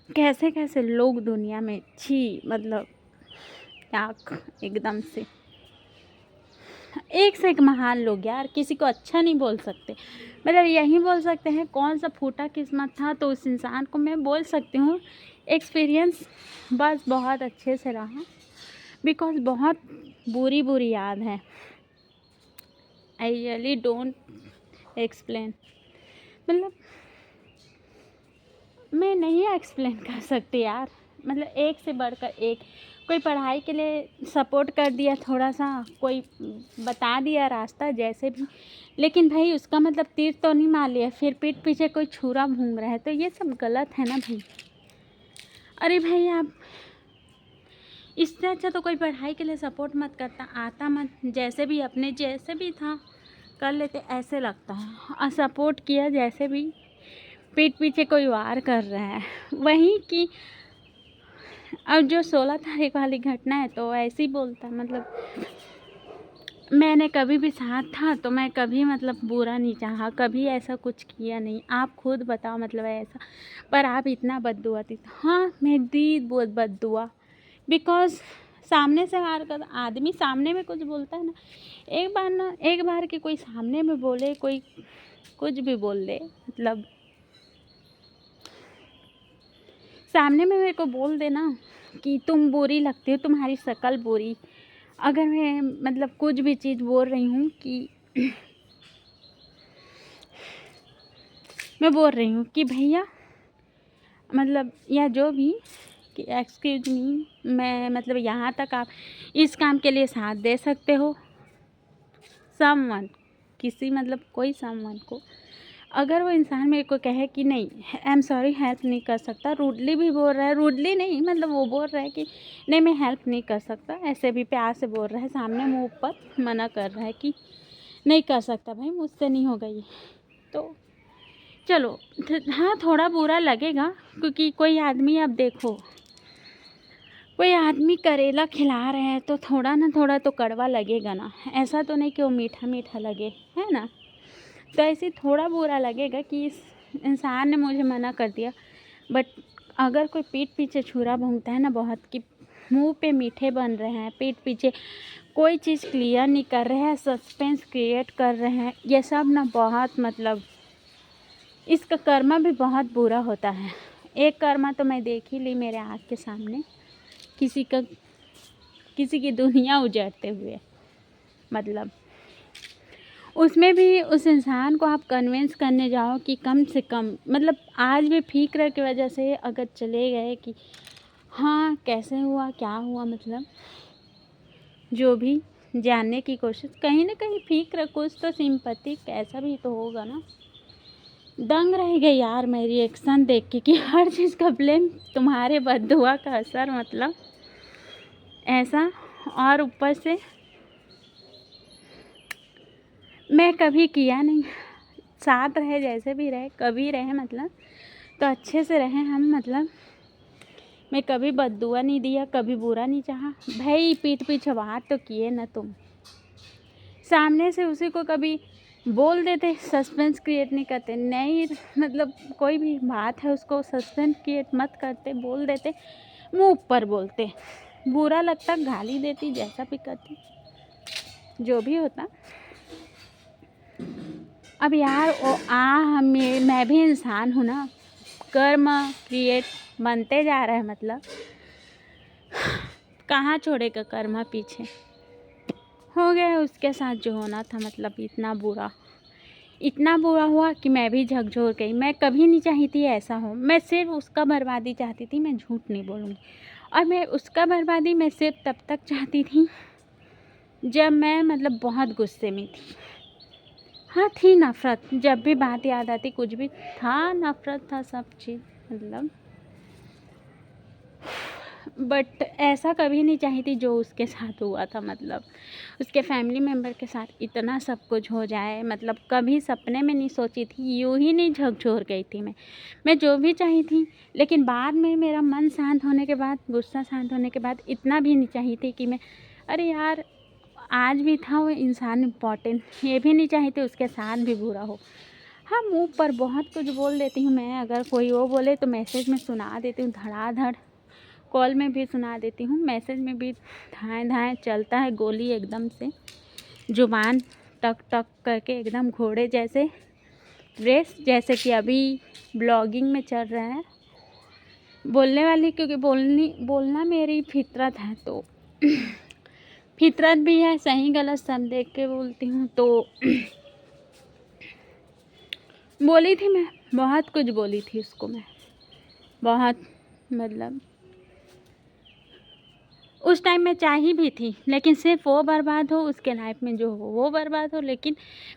कैसे कैसे लोग दुनिया में, छी मतलब याक एकदम से एक से एक महान लोग यार, किसी को अच्छा नहीं बोल सकते, मतलब यही बोल सकते हैं कौन सा फूटा किस्मत था तो उस इंसान को मैं बोल सकती हूँ एक्सपीरियंस बस बहुत अच्छे से रहा, बिकॉज़ बहुत बुरी बुरी याद है। आई रियली डोंट एक्सप्लेन, मतलब मैं नहीं एक्सप्लेन कर सकती यार, मतलब एक से बढ़कर एक, कोई पढ़ाई के लिए सपोर्ट कर दिया थोड़ा सा, कोई बता दिया रास्ता जैसे भी, लेकिन भाई उसका मतलब तीर तो नहीं मार लिया, फिर पीठ पीछे कोई छुरा भून रहा है, तो ये सब गलत है ना भाई। अरे भाई आप इससे अच्छा तो कोई पढ़ाई के लिए सपोर्ट मत करता, आता मत, जैसे भी अपने जैसे भी था कर लेते, ऐसे लगता है, और सपोर्ट किया जैसे भी, पीठ पीछे कोई वार कर रहा है वहीं की। अब जो 16 तारीख वाली घटना है तो ऐसे ही बोलता, मतलब मैंने कभी भी साथ था तो मैं कभी मतलब बुरा नहीं चाहा, कभी ऐसा कुछ किया नहीं, आप खुद बताओ मतलब ऐसा, पर आप इतना बद्दुआ थी। हाँ मैं दी बहुत बद्दुआ, बिकॉज़ सामने से वार कर आदमी सामने में कुछ बोलता है ना, एक बार ना, एक बार के कोई सामने में बोले, कोई कुछ भी बोल दे, मतलब सामने में मेरे को बोल देना कि तुम बुरी लगती हो, तुम्हारी शक्ल बुरी, अगर मैं मतलब कुछ भी चीज़ बोल रही हूँ कि मैं बोल रही हूँ कि भैया मतलब या जो भी कि एक्सक्यूज मी, मैं मतलब यहाँ तक आप इस काम के लिए साथ दे सकते हो, समवन किसी मतलब कोई समवन को, अगर वो इंसान मेरे को कहे कि नहीं आई एम सॉरी हेल्प नहीं कर सकता, रूडली भी बोल रहा है, रूडली नहीं मतलब वो बोल रहा है कि नहीं मैं हेल्प नहीं कर सकता, ऐसे भी प्यार से बोल रहा है, सामने मुंह पर मना कर रहा है कि नहीं कर सकता भाई मुझसे नहीं होगा ये, तो चलो हाँ थोड़ा बुरा लगेगा, क्योंकि कोई आदमी, अब देखो कोई आदमी करेला खिला रहे हैं तो थोड़ा ना थोड़ा तो कड़वा लगेगा ना, ऐसा तो नहीं कि वो मीठा मीठा लगे, है ना। तो ऐसे थोड़ा बुरा लगेगा कि इस इंसान ने मुझे मना कर दिया, बट अगर कोई पीठ पीछे छुरा भोंकता है ना बहुत, कि मुंह पे मीठे बन रहे हैं, पीठ पीछे कोई चीज़ क्लियर नहीं कर रहे हैं, सस्पेंस क्रिएट कर रहे हैं, ये सब ना बहुत मतलब इसका कर्मा भी बहुत बुरा होता है। एक कर्मा तो मैं देख ही ली मेरे आँख के सामने, किसी की दुनिया उजाड़ते हुए, मतलब उसमें भी उस इंसान को आप कन्विंस करने जाओ कि कम से कम मतलब आज भी फिक्र की वजह से अगर चले गए कि हाँ कैसे हुआ क्या हुआ, मतलब जो भी जानने की कोशिश, कहीं ना कहीं फिक्र कुछ तो सिंपैथी कैसा भी तो होगा ना। दंग रह गई यार मैं रिएक्शन देख के कि हर चीज़ का ब्लेम तुम्हारे बद्दुआ का असर, मतलब ऐसा, और ऊपर से मैं कभी किया नहीं, साथ रहे जैसे भी रहे कभी रहे, मतलब तो अच्छे से रहे हम, मतलब मैं कभी बद्दुआ नहीं दिया, कभी बुरा नहीं चाहा भाई, पीठ पीछे वार तो किए ना तुम, सामने से उसी को कभी बोल देते, सस्पेंस क्रिएट नहीं करते, नहीं मतलब कोई भी बात है उसको सस्पेंस क्रिएट मत करते, बोल देते, मुंह ऊपर बोलते, बुरा लगता गाली देती, जैसा भी करती, जो भी होता। अब यार मैं भी इंसान हूँ ना, कर्म क्रिएट बनते जा रहा है, मतलब कहाँ छोड़ेगा कर्म पीछे, हो गया उसके साथ जो होना था, मतलब इतना बुरा हुआ कि मैं भी झकझोर गई, मैं कभी नहीं चाहती थी ऐसा हो, मैं सिर्फ उसका बर्बादी चाहती थी, मैं झूठ नहीं बोलूँगी, और मैं उसका बर्बादी मैं सिर्फ तब तक चाहती थी जब मैं मतलब बहुत गुस्से में थी। हाँ थी नफ़रत, जब भी बात याद आती कुछ भी था, नफ़रत था सब चीज़, मतलब बट ऐसा कभी नहीं चाही थी जो उसके साथ हुआ था। मतलब उसके फैमिली मेम्बर के साथ इतना सब कुछ हो जाए, मतलब कभी सपने में नहीं सोची थी, यूँ ही नहीं झकझोर गई थी मैं जो भी चाही थी। लेकिन बाद में मेरा मन शांत होने के बाद, गुस्सा शांत होने के बाद इतना भी नहीं चाही थी कि मैं, अरे यार आज भी था वो इंसान इम्पॉर्टेंट, ये भी नहीं चाही थी उसके साथ भी बुरा हो। हाँ, मुँह पर बहुत कुछ बोल देती हूँ मैं, अगर कोई वो बोले तो मैसेज में सुना देती हूँ धड़ाधड़, कॉल में भी सुना देती हूँ, मैसेज में भी धाएँ धाएँ चलता है गोली एकदम से, जुबान टक टक करके एकदम घोड़े जैसे रेस, जैसे कि अभी ब्लॉगिंग में चल रहा है। बोलने वाली, क्योंकि बोलना मेरी फितरत है, तो फितरत भी है, सही गलत सब देख के बोलती हूँ। तो बोली थी मैं, बहुत कुछ बोली थी उसको मैं, बहुत, मतलब उस टाइम में चाही भी थी, लेकिन सिर्फ वो बर्बाद हो, उसके लाइफ में जो हो वो बर्बाद हो। लेकिन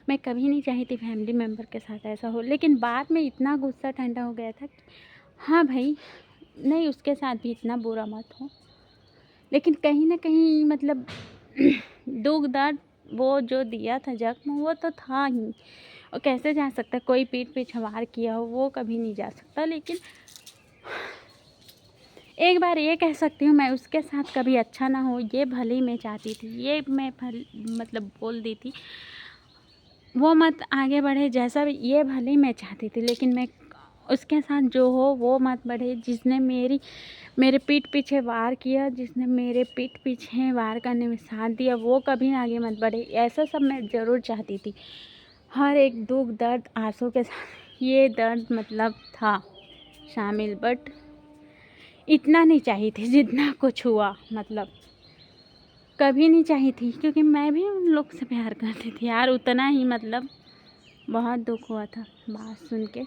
मैं कभी नहीं चाही थी फैमिली मेम्बर के साथ ऐसा हो। लेकिन बाद में इतना गुस्सा ठंडा हो गया था कि हाँ भाई, नहीं उसके साथ भी इतना बुरा मत हो। लेकिन कहीं ना कहीं मतलब दुख दर्द वो जो दिया था जख्म, वो तो था ही, और कैसे जा सकता, कोई पीठ पे सवार किया हो वो कभी नहीं जा सकता। लेकिन एक बार ये कह सकती हूँ, मैं उसके साथ कभी अच्छा ना हो ये भले ही मैं चाहती थी, ये मैं मतलब बोल दी थी, वो मत आगे बढ़े जैसा भी, ये भले ही मैं चाहती थी। लेकिन मैं उसके साथ जो हो वो मत बढ़े, जिसने मेरे पीठ पीछे वार किया, जिसने मेरे पीठ पीछे वार करने में साथ दिया, वो कभी आगे मत बढ़े, ऐसा सब मैं ज़रूर चाहती थी। हर एक दुख दर्द आंसू के साथ ये दर्द मतलब था शामिल, बट इतना नहीं चाहिए थी जितना कुछ हुआ, मतलब कभी नहीं चाहिए थी, क्योंकि मैं भी उन लोग से प्यार करती थी यार उतना ही। मतलब बहुत दुख हुआ था बात सुन के,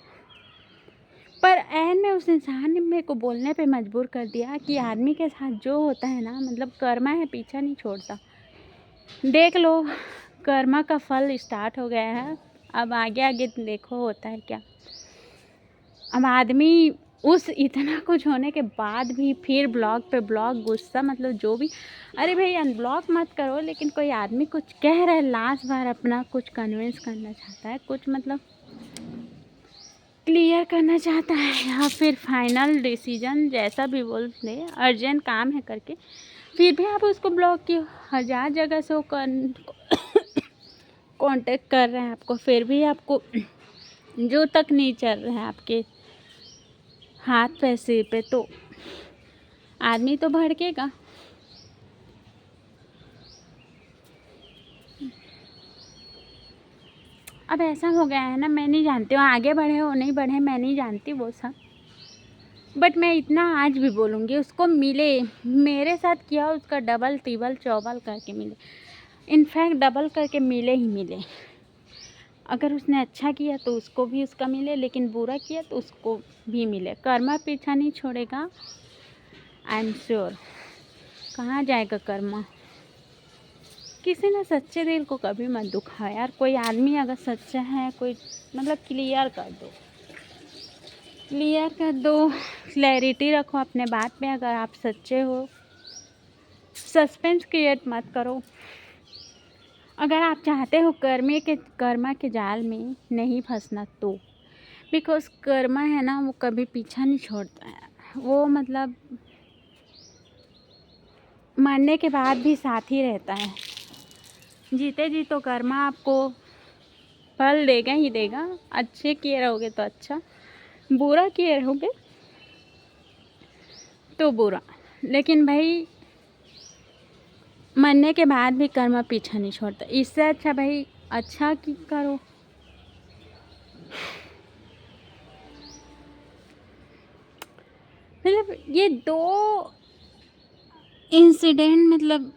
पर ऐन में उस इंसान ने मेरे को बोलने पे मजबूर कर दिया कि आदमी के साथ जो होता है ना, मतलब कर्मा है, पीछा नहीं छोड़ता। देख लो, कर्मा का फल स्टार्ट हो गया है, अब आगे आगे देखो होता है क्या। अब आदमी उस इतना कुछ होने के बाद भी फिर ब्लॉग पे ब्लॉग, गुस्सा मतलब जो भी, अरे भाई अनब्लॉक मत करो, लेकिन कोई आदमी कुछ कह रहा है, लास्ट बार अपना कुछ कन्विंस करना चाहता है, कुछ मतलब क्लियर करना चाहता है, या फिर फाइनल डिसीजन जैसा भी बोल ले, अर्जेंट काम है करके, फिर भी आप उसको ब्लॉक किए। 1000 जगह से वो कांटेक्ट कर रहे हैं आपको, फिर भी आपको जो तक नहीं चल रहा है आपके हाथ पे सिर पे, तो आदमी तो भड़केगा। अब ऐसा हो गया है ना, मैं नहीं जानती हूँ आगे बढ़े हो नहीं बढ़े, मैं नहीं जानती वो सब, बट मैं इतना आज भी बोलूँगी, उसको मिले, मेरे साथ किया उसका डबल तिबल चौबल करके मिले, इनफैक्ट डबल करके मिले ही मिले। अगर उसने अच्छा किया तो उसको भी उसका मिले, लेकिन बुरा किया तो उसको भी मिले। कर्मा पीछा नहीं छोड़ेगा, आई एम श्योर। कहाँ जाएगा कर्मा। किसी ने सच्चे दिल को कभी मत दुखाओ यार। कोई आदमी अगर सच्चा है, कोई मतलब क्लियर कर दो, क्लियर कर दो, क्लैरिटी रखो अपने बात में। अगर आप सच्चे हो, सस्पेंस क्रिएट मत करो। अगर आप चाहते हो कर्मा के जाल में नहीं फंसना, तो बिकॉज कर्मा है ना, वो कभी पीछा नहीं छोड़ता है, वो मतलब मरने के बाद भी साथ ही रहता है। जीते जी तो कर्मा आपको फल देगा ही देगा, अच्छे किए रहोगे तो अच्छा, बुरा किए रहोगे तो बुरा। लेकिन भाई मरने के बाद भी कर्मा पीछा नहीं छोड़ता, इससे अच्छा भाई अच्छा की करो। मतलब ये 2 इंसिडेंट, मतलब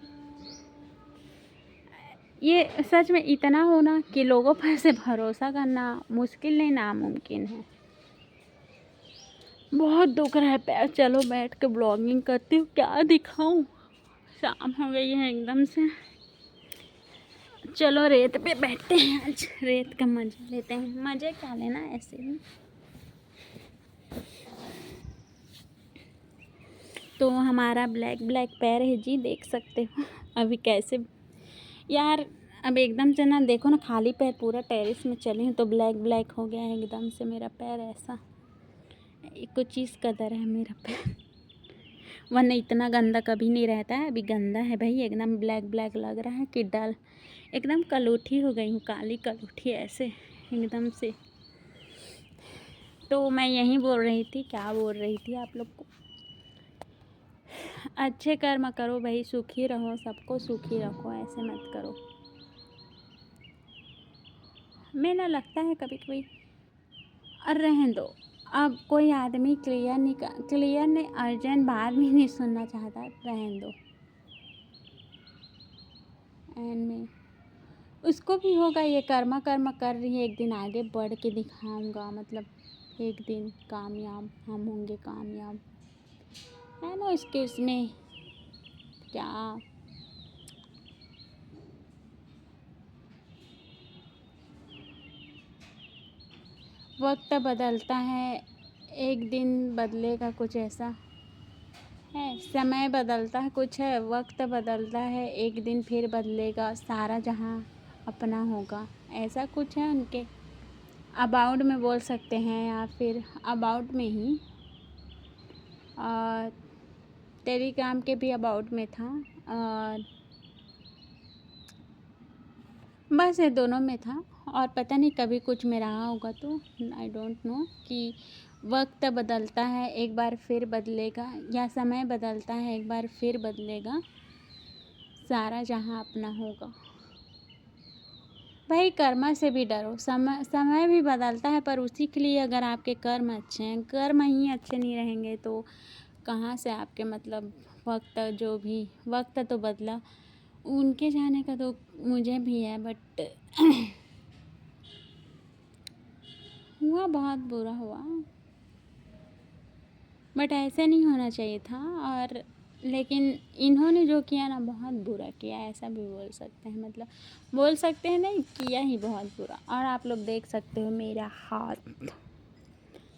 ये सच में इतना होना कि लोगों पर से भरोसा करना मुश्किल नहीं, नामुमकिन है। बहुत दुख रहा है पैर, चलो बैठ के ब्लॉगिंग करती हूँ, क्या दिखाऊं, शाम हो गई है एकदम से। चलो रेत पे बैठते हैं, आज रेत का मजा लेते हैं। मजे क्या लेना, ऐसे ही तो हमारा ब्लैक ब्लैक पैर है जी, देख सकते हो अभी कैसे यार। अब एकदम से ना देखो ना, खाली पैर पूरा टेरेस में चली हूँ तो ब्लैक ब्लैक हो गया है एकदम से मेरा पैर। ऐसा कुछ इस कदर है मेरा पैर, वरना इतना गंदा कभी नहीं रहता है। अभी गंदा है भाई, एकदम ब्लैक ब्लैक लग रहा है कि डल एकदम कलूठी हो गई हूँ, काली कलूठी ऐसे एकदम से। तो मैं यही बोल रही थी, क्या बोल रही थी आप लोग को, अच्छे कर्म करो भाई, सुखी रहो, सबको सुखी रखो, ऐसे मत करो। मैं ना लगता है कभी कभी, और रहने दो। अब कोई आदमी क्लियर नहीं अर्जेंट बात भी नहीं सुनना चाहता, रहने दो। एंड में उसको भी होगा, ये कर्म कर रही है, एक दिन आगे बढ़ के दिखाऊंगा, मतलब एक दिन कामयाब हम होंगे, कामयाब है ना। इसके उसमें क्या, वक्त बदलता है, एक दिन बदलेगा, कुछ ऐसा है। समय बदलता है, कुछ है, वक्त बदलता है, एक दिन फिर बदलेगा, सारा जहां अपना होगा, ऐसा कुछ है उनके अबाउट में बोल सकते हैं, या फिर अबाउट में ही। और टेलीग्राम के भी अबाउट में था, और बस ये दोनों में था। और पता नहीं कभी कुछ में रहा होगा, तो आई डोंट नो कि वक्त बदलता है एक बार फिर बदलेगा, या समय बदलता है एक बार फिर बदलेगा, सारा जहां अपना होगा। भाई कर्म से भी डरो, समय भी बदलता है, पर उसी के लिए अगर आपके कर्म अच्छे हैं, कर्म ही अच्छे नहीं रहेंगे तो कहाँ से आपके मतलब वक्त, जो भी वक्त तो बदला, उनके जाने का तो मुझे भी है, बट हुआ बहुत बुरा हुआ, बट ऐसे नहीं होना चाहिए था। और लेकिन इन्होंने जो किया ना, बहुत बुरा किया, ऐसा भी बोल सकते हैं, मतलब बोल सकते हैं नहीं, किया ही बहुत बुरा। और आप लोग देख सकते हो मेरा हाथ,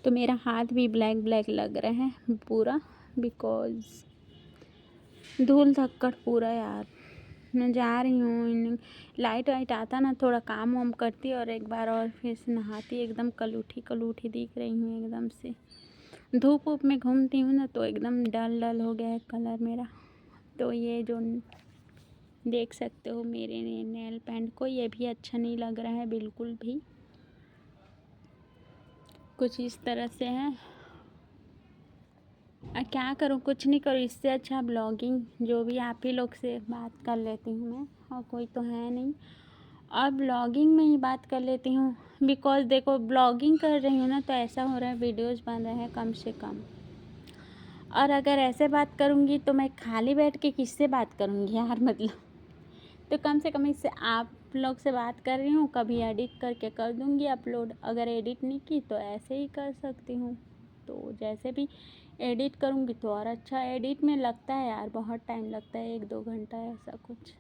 तो मेरा हाथ भी ब्लैक ब्लैक लग रहा है पूरा, बिकॉज़ धूल धक्कड़ पूरा यार। मैं जा रही हूँ, लाइट वाइट आता ना, थोड़ा काम वाम करती और एक बार और फिर से नहाती, एकदम कलूठी कलूठी दिख रही हूँ एकदम से। धूप वूप में घूमती हूँ ना, तो एकदम डल डल हो गया है कलर मेरा। तो ये जो देख सकते हो मेरे नेल पेंट को, ये भी अच्छा नहीं लग रहा है बिल्कुल भी, कुछ इस तरह से है। क्या करूँ, कुछ नहीं करूँ, इससे अच्छा ब्लॉगिंग जो भी आप ही लोग से बात कर लेती हूँ मैं, और कोई तो है नहीं, और ब्लॉगिंग में ही बात कर लेती हूँ। बिकॉज़ देखो ब्लॉगिंग कर रही हूँ ना, तो ऐसा हो रहा है वीडियोज़ बन रहे हैं कम से कम, और अगर ऐसे बात करूँगी तो मैं खाली बैठ के किससे बात करूँगी यार, मतलब तो कम से कम इससे आप लोग से बात कर रही हूँ, कभी एडिट करके कर दूँगी अपलोड, अगर एडिट नहीं की तो ऐसे ही कर सकती हूँ। तो जैसे भी एडिट करूँगी तो और अच्छा, एडिट में लगता है यार बहुत टाइम लगता है, 1-2 घंटा ऐसा कुछ।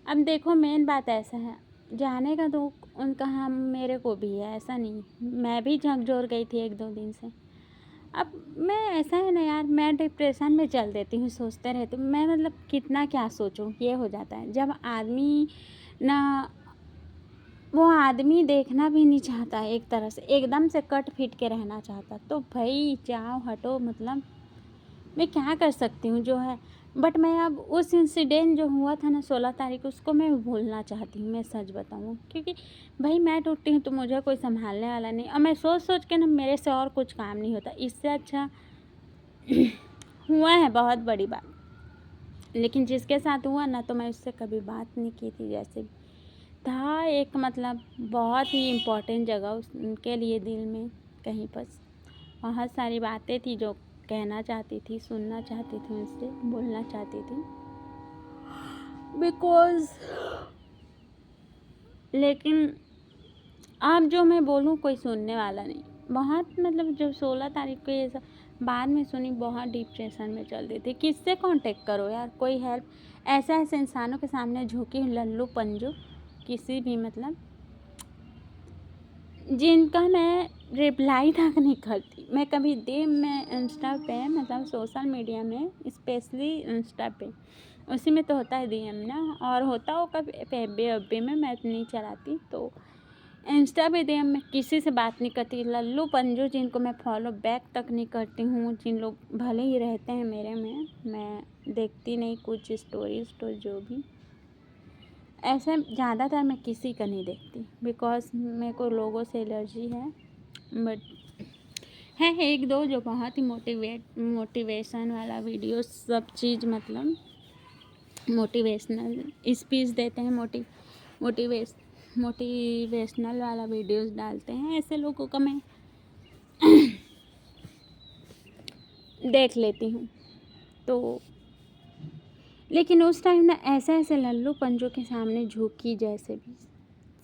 अब देखो मेन बात ऐसा है, जाने का तो उनका हम मेरे को भी है, ऐसा नहीं, मैं भी झकझोर गई थी 1-2 दिन से। अब मैं ऐसा है ना यार, मैं डिप्रेशन में चल देती हूँ, सोचते रहती हूँ मैं, मतलब कितना क्या सोचूं, ये हो जाता है जब आदमी ना, वो आदमी देखना भी नहीं चाहता है, एक तरह से एकदम से कट फिट के रहना चाहता, तो भाई जाओ हटो, मतलब मैं क्या कर सकती हूँ जो है। बट मैं अब उस इंसिडेंट जो हुआ था ना 16 तारीख, उसको मैं भूलना चाहती हूँ, मैं सच बताऊँ, क्योंकि भाई मैं टूटी हूँ तो मुझे कोई संभालने वाला नहीं, और मैं सोच सोच के ना मेरे से और कुछ काम नहीं होता, इससे अच्छा हुआ है बहुत बड़ी बात, लेकिन जिसके साथ हुआ ना, तो मैं उससे कभी बात नहीं की थी, जैसे था एक मतलब बहुत ही इम्पोर्टेंट जगह उनके लिए दिल में, कहीं पर बहुत सारी बातें थी जो कहना चाहती थी, सुनना चाहती थी, उनसे बोलना चाहती थी, बिकॉज़ लेकिन अब जो मैं बोलूँ कोई सुनने वाला नहीं। बहुत मतलब जो 16 तारीख को ये सब बाद में सुनी, बहुत डिप्रेशन में चल रही थी, किससे कांटेक्ट करो यार, कोई हेल्प, ऐसे ऐसे इंसानों के सामने झुकी हूँ लल्लू पंजू, किसी भी मतलब जिनका मैं रिप्लाई तक नहीं करती मैं कभी दिन में इंस्टा पे, मतलब सोशल मीडिया में, स्पेशली इंस्टा पे, उसी में तो होता है डीएम ना, और होता होगा एफबी एफबी में, मैं नहीं चलाती, तो इंस्टा पे डीएम में किसी से बात नहीं करती। लल्लू पंजू जिनको मैं फॉलो बैक तक नहीं करती हूँ, जिन लोग भले ही रहते हैं मेरे में, मैं देखती नहीं कुछ स्टोरी जो भी, ऐसे ज़्यादातर मैं किसी का नहीं देखती, बिकॉज मेरे को लोगों से एलर्जी है। बट है एक दो जो बहुत ही मोटिवेशन वाला वीडियो, सब चीज़ मतलब मोटिवेशनल स्पीच देते हैं, मोटिवेशनल वाला वीडियोस डालते हैं, ऐसे लोगों का मैं देख लेती हूँ। तो लेकिन उस टाइम ना ऐसे लल्लू पंजों के सामने झुकी, जैसे भी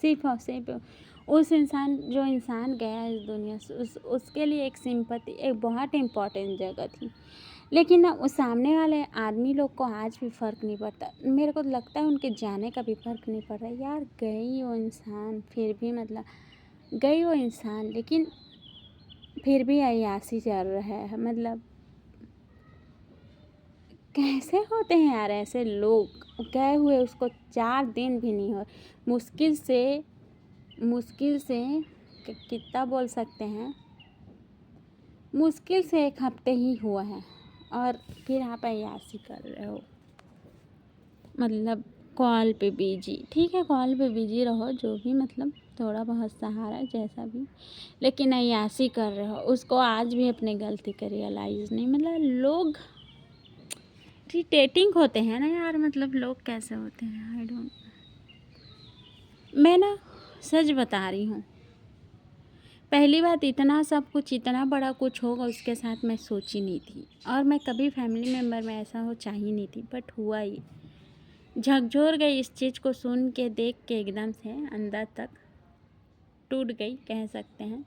सिर्फ और सिर्फ उस इंसान, जो इंसान गया इस दुनिया से, उसके लिए एक सिंपैथी, एक बहुत इम्पोर्टेंट जगह थी। लेकिन ना उस सामने वाले आदमी लोग को आज भी फ़र्क नहीं पड़ता। मेरे को लगता है उनके जाने का भी फ़र्क नहीं पड़ रहा है। यार गई वो इंसान, फिर भी मतलब गई वो इंसान, लेकिन फिर भी अय्याशी चल रहा है। मतलब कैसे होते हैं यार ऐसे लोग, गए हुए उसको 4 दिन भी नहीं हो, मुश्किल से कितना बोल सकते हैं, मुश्किल से 1 हफ्ते ही हुआ है, और फिर आप अय्याशी कर रहे हो। मतलब कॉल पे बिजी, ठीक है कॉल पे बिजी रहो, जो भी मतलब थोड़ा बहुत सहारा जैसा भी, लेकिन अय्याशी कर रहे हो। उसको आज भी अपनी गलती का रियलाइज़ नहीं, मतलब लोग इरिटेटिंग होते हैं ना यार, मतलब लोग कैसे होते हैं, आई डोंट। मैं ना सच बता रही हूँ, पहली बात, इतना सब कुछ, इतना बड़ा कुछ होगा उसके साथ मैं सोची नहीं थी, और मैं कभी फैमिली मेम्बर में ऐसा हो चाही नहीं थी, बट हुआ ही। झकझोर गई इस चीज़ को सुन के, देख के, एकदम से अंदर तक टूट गई कह सकते हैं।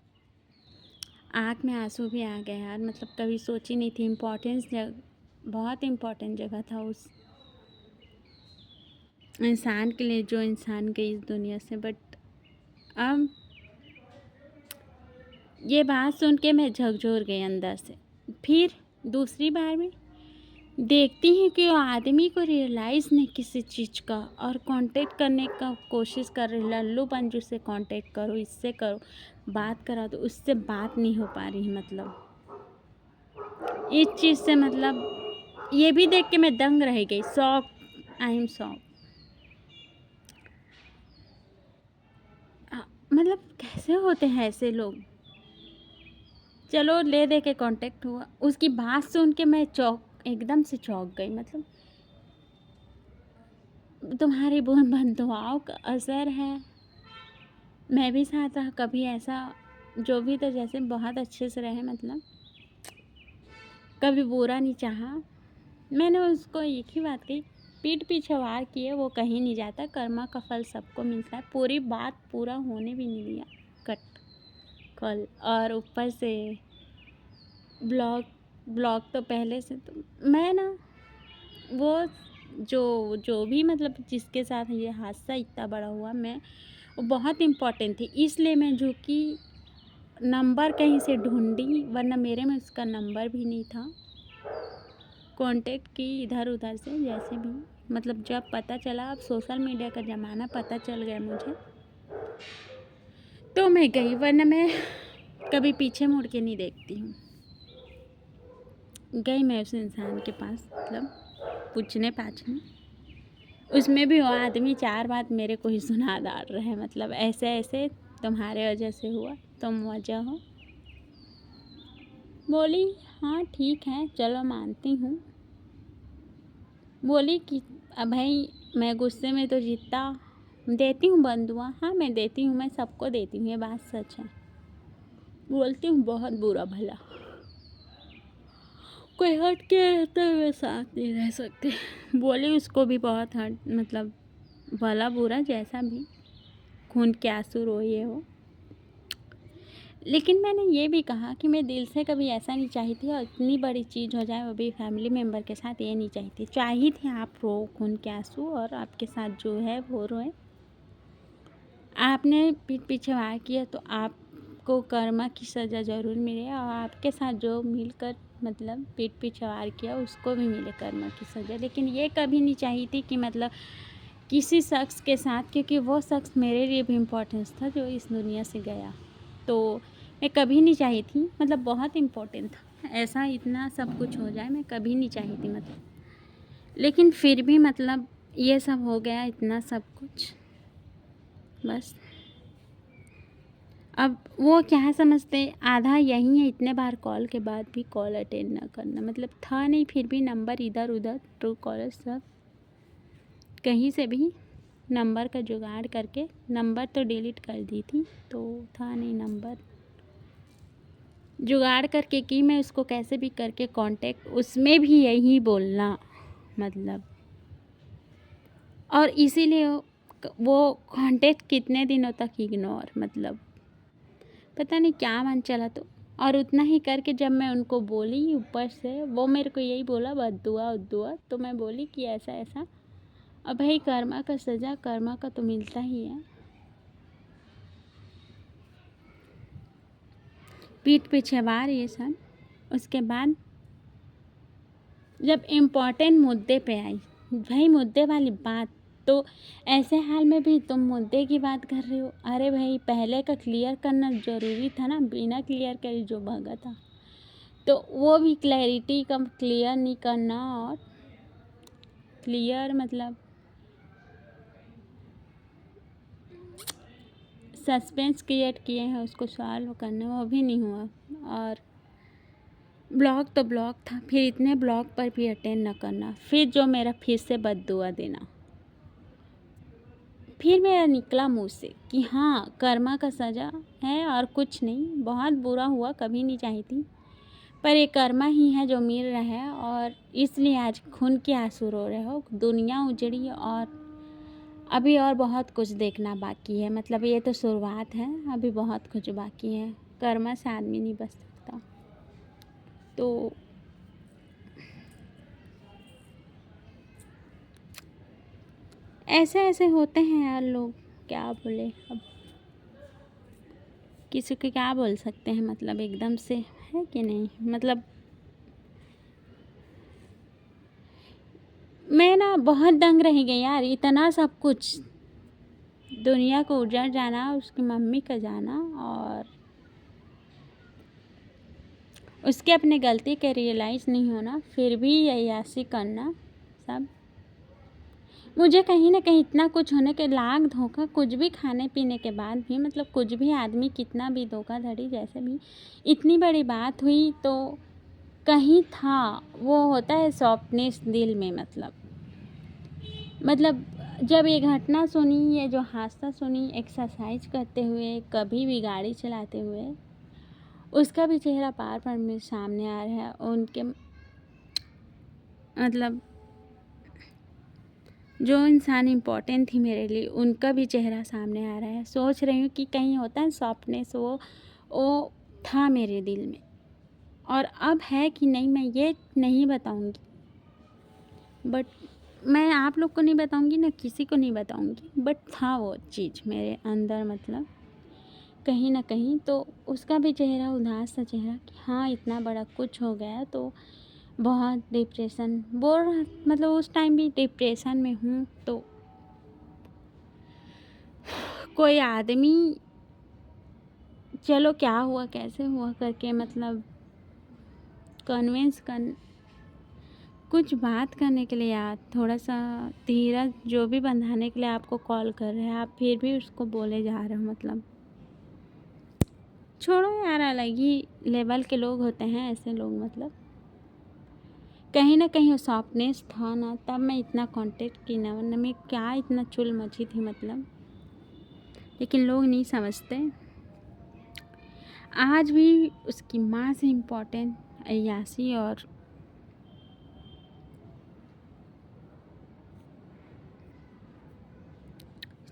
आँख में आंसू भी आ गए यार, मतलब कभी सोची नहीं थी। बहुत इम्पोर्टेंट जगह था उस इंसान के लिए, जो इंसान गई इस दुनिया से। बट अब ये बात सुन के मैं झकझोर गई अंदर से। फिर दूसरी बार में देखती हूँ कि वो आदमी को रियलाइज़ नहीं किसी चीज़ का, और कांटेक्ट करने का कोशिश कर रही, लल्लू पंजू से कांटेक्ट करो, इससे करो, बात करा, तो उससे बात नहीं हो पा रही। मतलब इस चीज़ से, मतलब ये भी देख के मैं दंग रह गई, शॉक, आई एम शॉक। मतलब कैसे होते हैं ऐसे लोग। चलो ले दे के कांटेक्ट हुआ, उसकी बात सुन के मैं एकदम से चौंक गई। मतलब तुम्हारी बंधुआओं का असर है, मैं भी साथ रहा कभी, ऐसा जो भी, तो जैसे बहुत अच्छे से रहे, मतलब कभी बुरा नहीं चाहा। मैंने उसको एक ही बात कही, पीठ पीछे वार किए वो कहीं नहीं जाता, कर्मा का फल सबको मिलता है। पूरी बात पूरा होने भी नहीं दिया, कट कॉल, और ऊपर से ब्लॉग तो पहले से, तो मैं ना वो जो भी मतलब जिसके साथ ये हादसा इतना बड़ा हुआ, मैं वो बहुत इम्पोर्टेंट थी, इसलिए मैं झुकी, नंबर कहीं से ढूंढी, वरना मेरे में उसका नंबर भी नहीं था। कांटेक्ट की इधर उधर से, जैसे भी, मतलब जब पता चला, अब सोशल मीडिया का ज़माना, पता चल गया मुझे, तो मैं गई, वरना मैं कभी पीछे मुड़ के नहीं देखती हूँ। गई मैं उस इंसान के पास, मतलब पूछने पाछने, उसमें भी वो आदमी 4 बात मेरे को ही सुना डाल रहे हैं, मतलब ऐसे ऐसे तुम्हारे वजह से हुआ, तुम वजह हो। बोली हाँ ठीक है, चलो मानती हूँ। बोली कि अब भाई मैं गुस्से में तो जितना देती हूँ बंदुआ, हाँ मैं देती हूँ, मैं सबको देती हूँ, ये बात सच है। बोलती हूँ बहुत बुरा भला, कोई हट के रहता है मैं साथ नहीं रह सकती। बोली उसको भी बहुत हट, मतलब भला बुरा जैसा भी, खून के आंसू रोए हो। लेकिन मैंने ये भी कहा कि मैं दिल से कभी ऐसा नहीं चाहती, और इतनी बड़ी चीज़ हो जाए वो भी फैमिली मेम्बर के साथ, ये नहीं चाहती। चाहिए थी आप रो खून के आंसू, और आपके साथ जो है वो रोए। आपने पीठ पीछे वार किया, तो आप को कर्मा की सज़ा ज़रूर मिले और आपके साथ जो मिलकर मतलब पीठ पीछे वार किया उसको भी मिले कर्मा की सज़ा। लेकिन ये कभी नहीं चाहिए थी कि मतलब किसी शख्स के साथ, क्योंकि वो शख्स मेरे लिए भी इम्पोर्टेंस था जो इस दुनिया से गया, तो मैं कभी नहीं चाही थी, मतलब बहुत इम्पोर्टेंट था, ऐसा इतना सब कुछ हो जाए मैं कभी नहीं चाही थी मतलब। लेकिन फिर भी मतलब ये सब हो गया, इतना सब कुछ, बस। अब वो क्या समझते, आधा यही है, इतने बार कॉल के बाद भी कॉल अटेंड ना करना, मतलब था नहीं, फिर भी नंबर इधर उधर ट्रू कॉलर सब कहीं से भी नंबर का जुगाड़ करके, नंबर तो डिलीट कर दी थी तो था नहीं, नंबर जुगाड़ करके कि मैं उसको कैसे भी करके कांटेक्ट, उसमें भी यही बोलना मतलब। और इसीलिए वो कांटेक्ट कितने दिनों तक इग्नोर, मतलब पता नहीं क्या मन चला तो। और उतना ही करके जब मैं उनको बोली ऊपर से, वो मेरे को यही बोला बद्दुआ उद्दुआ, तो मैं बोली कि ऐसा ऐसा। अब भाई कर्मा का सज़ा कर्मा का तो मिलता ही है। पीठ पीछे वार ये सब। उसके बाद जब इम्पोर्टेंट मुद्दे पे आई, भाई मुद्दे वाली बात, तो ऐसे हाल में भी तुम मुद्दे की बात कर रहे हो। अरे भाई पहले का क्लियर करना ज़रूरी था ना, बिना क्लियर करे जो भागा था, तो वो भी क्लैरिटी का क्लियर नहीं करना, और क्लियर मतलब सस्पेंस क्रिएट किए हैं उसको सॉल्व करना, वो भी नहीं हुआ। और ब्लॉग तो ब्लॉग था, फिर इतने ब्लॉग पर भी अटेंड न करना, फिर जो मेरा फिर से बद्दुआ देना, फिर मेरा निकला मुँह से कि हाँ कर्मा का सज़ा है और कुछ नहीं, बहुत बुरा हुआ, कभी नहीं चाही थी, पर ये कर्मा ही है जो मिल रहा है, और इसलिए आज खून के आंसू रो रहे हो। दुनिया उजड़ी और अभी और बहुत कुछ देखना बाकी है, मतलब ये तो शुरुआत है, अभी बहुत कुछ बाकी है। कर्मा से आदमी नहीं बच सकता। तो ऐसे ऐसे होते हैं यार लोग, क्या बोले अब, किसी को क्या बोल सकते हैं, मतलब एकदम से है कि नहीं। मतलब मैं ना बहुत दंग रह गई यार, इतना सब कुछ, दुनिया को उजड़ जाना, उसकी मम्मी का जाना, और उसके अपने गलती के रियलाइज़ नहीं होना, फिर भी अय्याशी करना सब। मुझे कहीं ना कहीं इतना कुछ होने के लाख धोखा, कुछ भी खाने पीने के बाद भी, मतलब कुछ भी आदमी कितना भी धोखाधड़ी जैसे भी, इतनी बड़ी बात हुई तो कहीं था, वो होता है सॉफ्टनेस दिल में, मतलब जब ये घटना सुनी, ये जो हादसा सुनी, एक्सरसाइज करते हुए, कभी भी गाड़ी चलाते हुए, उसका भी चेहरा बार बार मेरे सामने आ रहा है। उनके मतलब जो इंसान इम्पोर्टेंट थी मेरे लिए, उनका भी चेहरा सामने आ रहा है। सोच रही हूँ कि कहीं होता है सॉफ्टनेस, वो था मेरे दिल में, और अब है कि नहीं मैं ये नहीं बताऊँगी, बट मैं आप लोग को नहीं बताऊँगी ना, किसी को नहीं बताऊँगी, बट था वो चीज़ मेरे अंदर, मतलब कहीं ना कहीं। तो उसका भी चेहरा उदास सा चेहरा कि हाँ इतना बड़ा कुछ हो गया, तो बहुत डिप्रेशन बोल रहा, मतलब उस टाइम भी डिप्रेशन में हूँ। तो कोई आदमी, चलो क्या हुआ कैसे हुआ करके, मतलब कन्विंस कर, कुछ बात करने के लिए यार, थोड़ा सा धीरज जो भी बंधाने के लिए आपको कॉल कर रहे हैं, आप फिर भी उसको बोले जा रहे हो, मतलब छोड़ो यार, अलग ही लेवल के लोग होते हैं ऐसे लोग, मतलब कहीं ना कहीं वो सॉफ्टनेस था ना, तब मैं इतना कांटेक्ट की ना, वरना मैं क्या इतना चुल मची थी, मतलब। लेकिन लोग नहीं समझते। आज भी उसकी माँ से इम्पोर्टेंट अय्याशी, और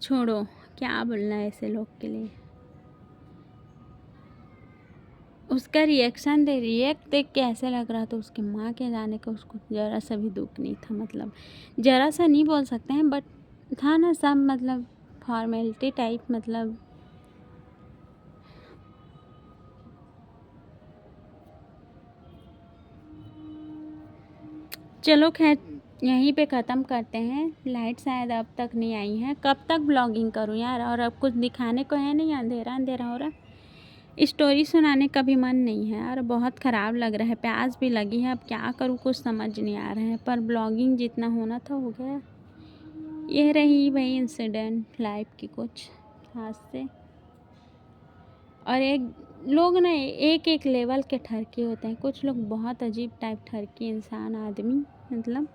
छोड़ो क्या बोलना है ऐसे लोग के लिए। उसका रिएक्शन रिएक्ट देख के ऐसे लग रहा था उसकी माँ के जाने का उसको ज़रा सा भी दुख नहीं था, मतलब ज़रा सा नहीं बोल सकते हैं, बट था ना सब, मतलब फॉर्मेलिटी टाइप, मतलब चलो खैर यहीं पे ख़त्म करते हैं। लाइट शायद अब तक नहीं आई है, कब तक ब्लॉगिंग करूँ यार, और अब कुछ दिखाने को है नहीं, अंधेरा अंधेरा हो रहा। स्टोरी सुनाने का भी मन नहीं है यार, बहुत ख़राब लग रहा है, प्यास भी लगी है, अब क्या करूँ कुछ समझ नहीं आ रहा है, पर ब्लॉगिंग जितना होना था हो गया। ये रही भाई इंसिडेंट लाइफ की कुछ हादसे। और एक लोग ना एक एक लेवल के ठरकी होते हैं, कुछ लोग बहुत अजीब टाइप ठरकी इंसान आदमी, मतलब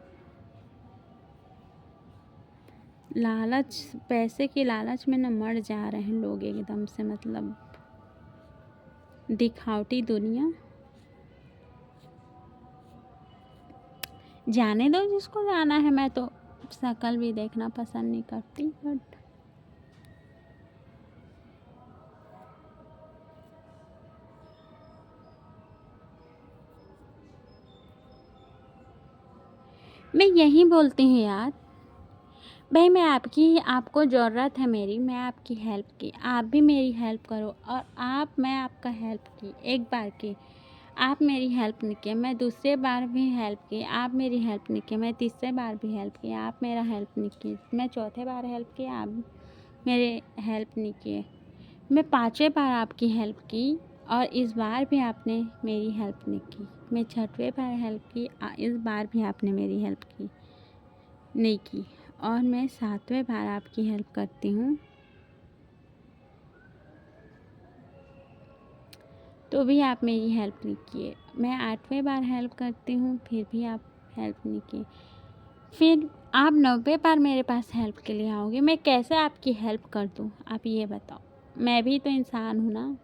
लालच, पैसे की लालच में ना मर जा रहे हैं लोग एकदम से, मतलब दिखावटी दुनिया। जाने दो जिसको जाना है, मैं तो शक्ल भी देखना पसंद नहीं करती, बट मैं यही बोलती हूँ यार, भाई मैं आपकी, आपको ज़रूरत है मेरी, मैं आपकी हेल्प की, आप भी मेरी हेल्प करो, और आप, मैं आपका हेल्प की, एक बार की आप मेरी हेल्प नहीं किए, मैं दूसरे बार भी हेल्प की, आप मेरी हेल्प नहीं किए, मैं तीसरे बार भी हेल्प की, आप मेरा हेल्प नहीं किए, मैं चौथे बार हेल्प की, आप मेरे हेल्प नहीं किए, मैं पाँचवें बार आपकी हेल्प की, और इस बार भी आपने मेरी हेल्प नहीं की, मैं छठवें बार हेल्प की, इस बार भी आपने मेरी हेल्प की नहीं की, और मैं सातवें बार आपकी हेल्प करती हूँ तो भी आप मेरी हेल्प नहीं किए, मैं आठवें बार हेल्प करती हूँ फिर भी आप हेल्प नहीं किए, फिर आप 90 बार मेरे पास हेल्प के लिए आओगे, मैं कैसे आपकी हेल्प कर दूँ, आप ये बताओ। मैं भी तो इंसान हूँ ना।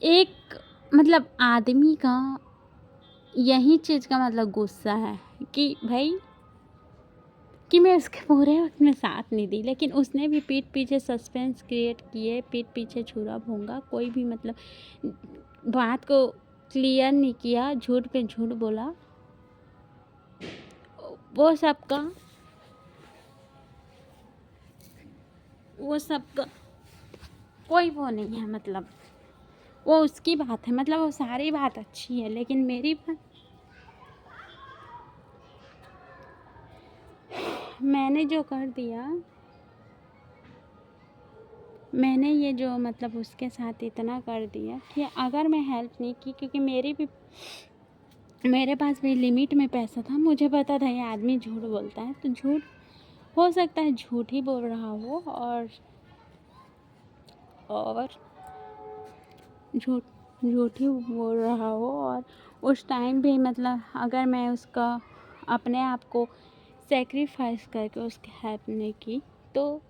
एक मतलब आदमी का यही चीज़ का मतलब गुस्सा है कि भाई, कि मैं उसके पूरे वक्त में साथ नहीं दी, लेकिन उसने भी पीठ पीछे सस्पेंस क्रिएट किए, पीठ पीछे छुरा भोंगा, कोई भी मतलब बात को क्लियर नहीं किया, झूठ पे झूठ बोला, वो सबका वो सबका कोई वो नहीं है, मतलब वो उसकी बात है, मतलब वो सारी बात अच्छी है, लेकिन मेरी बात, मैंने जो कर दिया, मैंने ये जो मतलब उसके साथ इतना कर दिया कि अगर मैं हेल्प नहीं की, क्योंकि मेरे पास भी लिमिट में पैसा था, मुझे पता था ये आदमी झूठ बोलता है, तो झूठ हो सकता है झूठ ही बोल रहा हो, और झूठ झूठ ही बोल रहा हो, और उस टाइम भी मतलब अगर मैं उसका अपने आप को सेक्रीफाइस करके उसकी हेल्प नहीं की, तो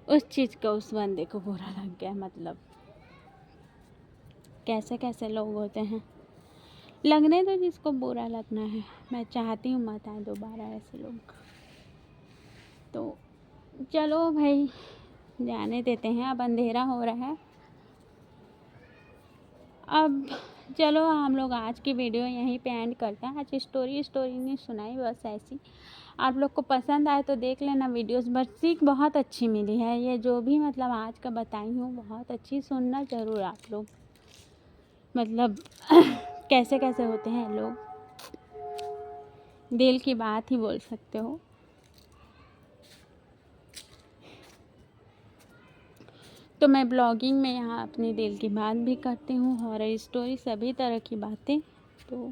उस चीज़ का उस बंदे को बुरा लग गया, मतलब कैसे कैसे लोग होते हैं। लगने दो जिसको बुरा लगना है, मैं चाहती हूँ मत आए दोबारा ऐसे लोग। तो चलो भाई जाने देते हैं, अब अंधेरा हो रहा है, अब चलो हम लोग आज की वीडियो यहीं पे एंड करते हैं। आज स्टोरी नहीं सुनाई, बस ऐसी। आप लोग को पसंद आए तो देख लेना वीडियोस, बट सीख बहुत अच्छी मिली है, ये जो भी मतलब आज का बताई हूँ बहुत अच्छी, सुनना ज़रूर आप लोग, मतलब कैसे कैसे होते हैं लोग, दिल की बात ही बोल सकते हो। तो मैं ब्लॉगिंग में यहाँ अपनी दिल की बात भी करती हूँ, हॉरर स्टोरी, सभी तरह की बातें। तो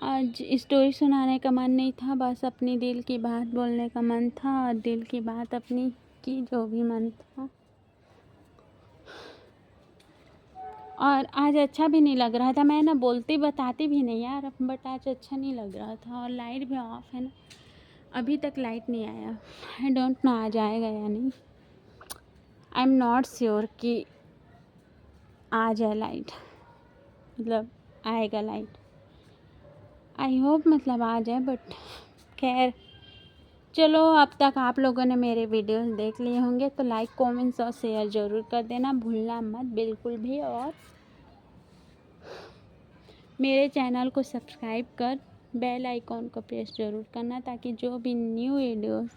आज स्टोरी सुनाने का मन नहीं था, बस अपनी दिल की बात बोलने का मन था, और दिल की बात अपनी की, जो भी मन था। और आज अच्छा भी नहीं लग रहा था, मैं ना बोलती बताती भी नहीं यार, बट आज अच्छा नहीं लग रहा था, और लाइट भी ऑफ है ना, अभी तक लाइट नहीं आया, आई डोंट नो आ जाएगा या नहीं, आई एम नॉट श्योर कि आ जाए लाइट, मतलब आएगा लाइट, आई होप मतलब आ जाए, बट खैर चलो। अब तक आप लोगों ने मेरे वीडियोस देख लिए होंगे तो लाइक कमेंट्स और शेयर ज़रूर कर देना, भूलना मत बिल्कुल भी, और मेरे चैनल को सब्सक्राइब कर बेल आइकॉन को प्रेस ज़रूर करना, ताकि जो भी न्यू वीडियोस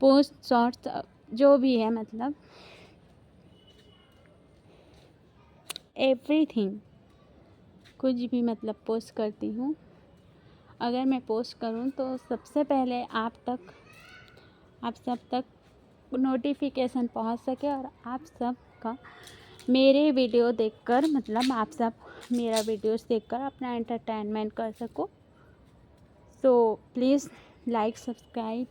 पोस्ट शॉर्ट्स जो भी है, मतलब एवरीथिंग कुछ भी मतलब पोस्ट करती हूँ, अगर मैं पोस्ट करूँ तो सबसे पहले आप सब तक नोटिफिकेशन पहुँच सके और आप सब का मेरे वीडियो देखकर मतलब आप सब मेरा वीडियोस देखकर अपना एंटरटेनमेंट कर सको। तो please like subscribe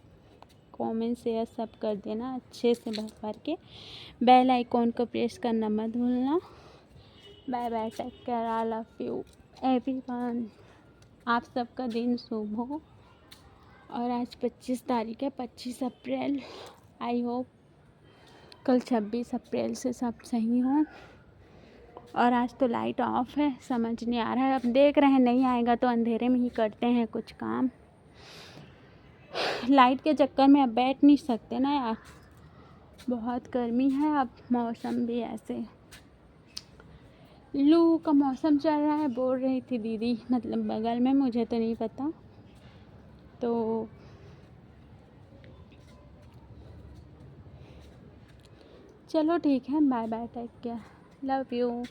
comment share सब कर देना अच्छे से भर भर के। बेल आइकॉन को प्रेस करना मत भूलना। Bye bye, take care, I love you everyone. आप सबका दिन शुभ हो। और आज 25 तारीख है, 25 अप्रैल। आई होप कल 26 अप्रैल से सब सही हो। और आज तो लाइट ऑफ है, समझ नहीं आ रहा है, अब देख रहे हैं नहीं आएगा तो अंधेरे में ही करते हैं कुछ काम। लाइट के चक्कर में अब बैठ नहीं सकते ना यार, बहुत गर्मी है। अब मौसम भी ऐसे लू का मौसम चल रहा है, बोल रही थी दीदी मतलब बगल में, मुझे तो नहीं पता। तो चलो ठीक है, bye bye, take care, love you.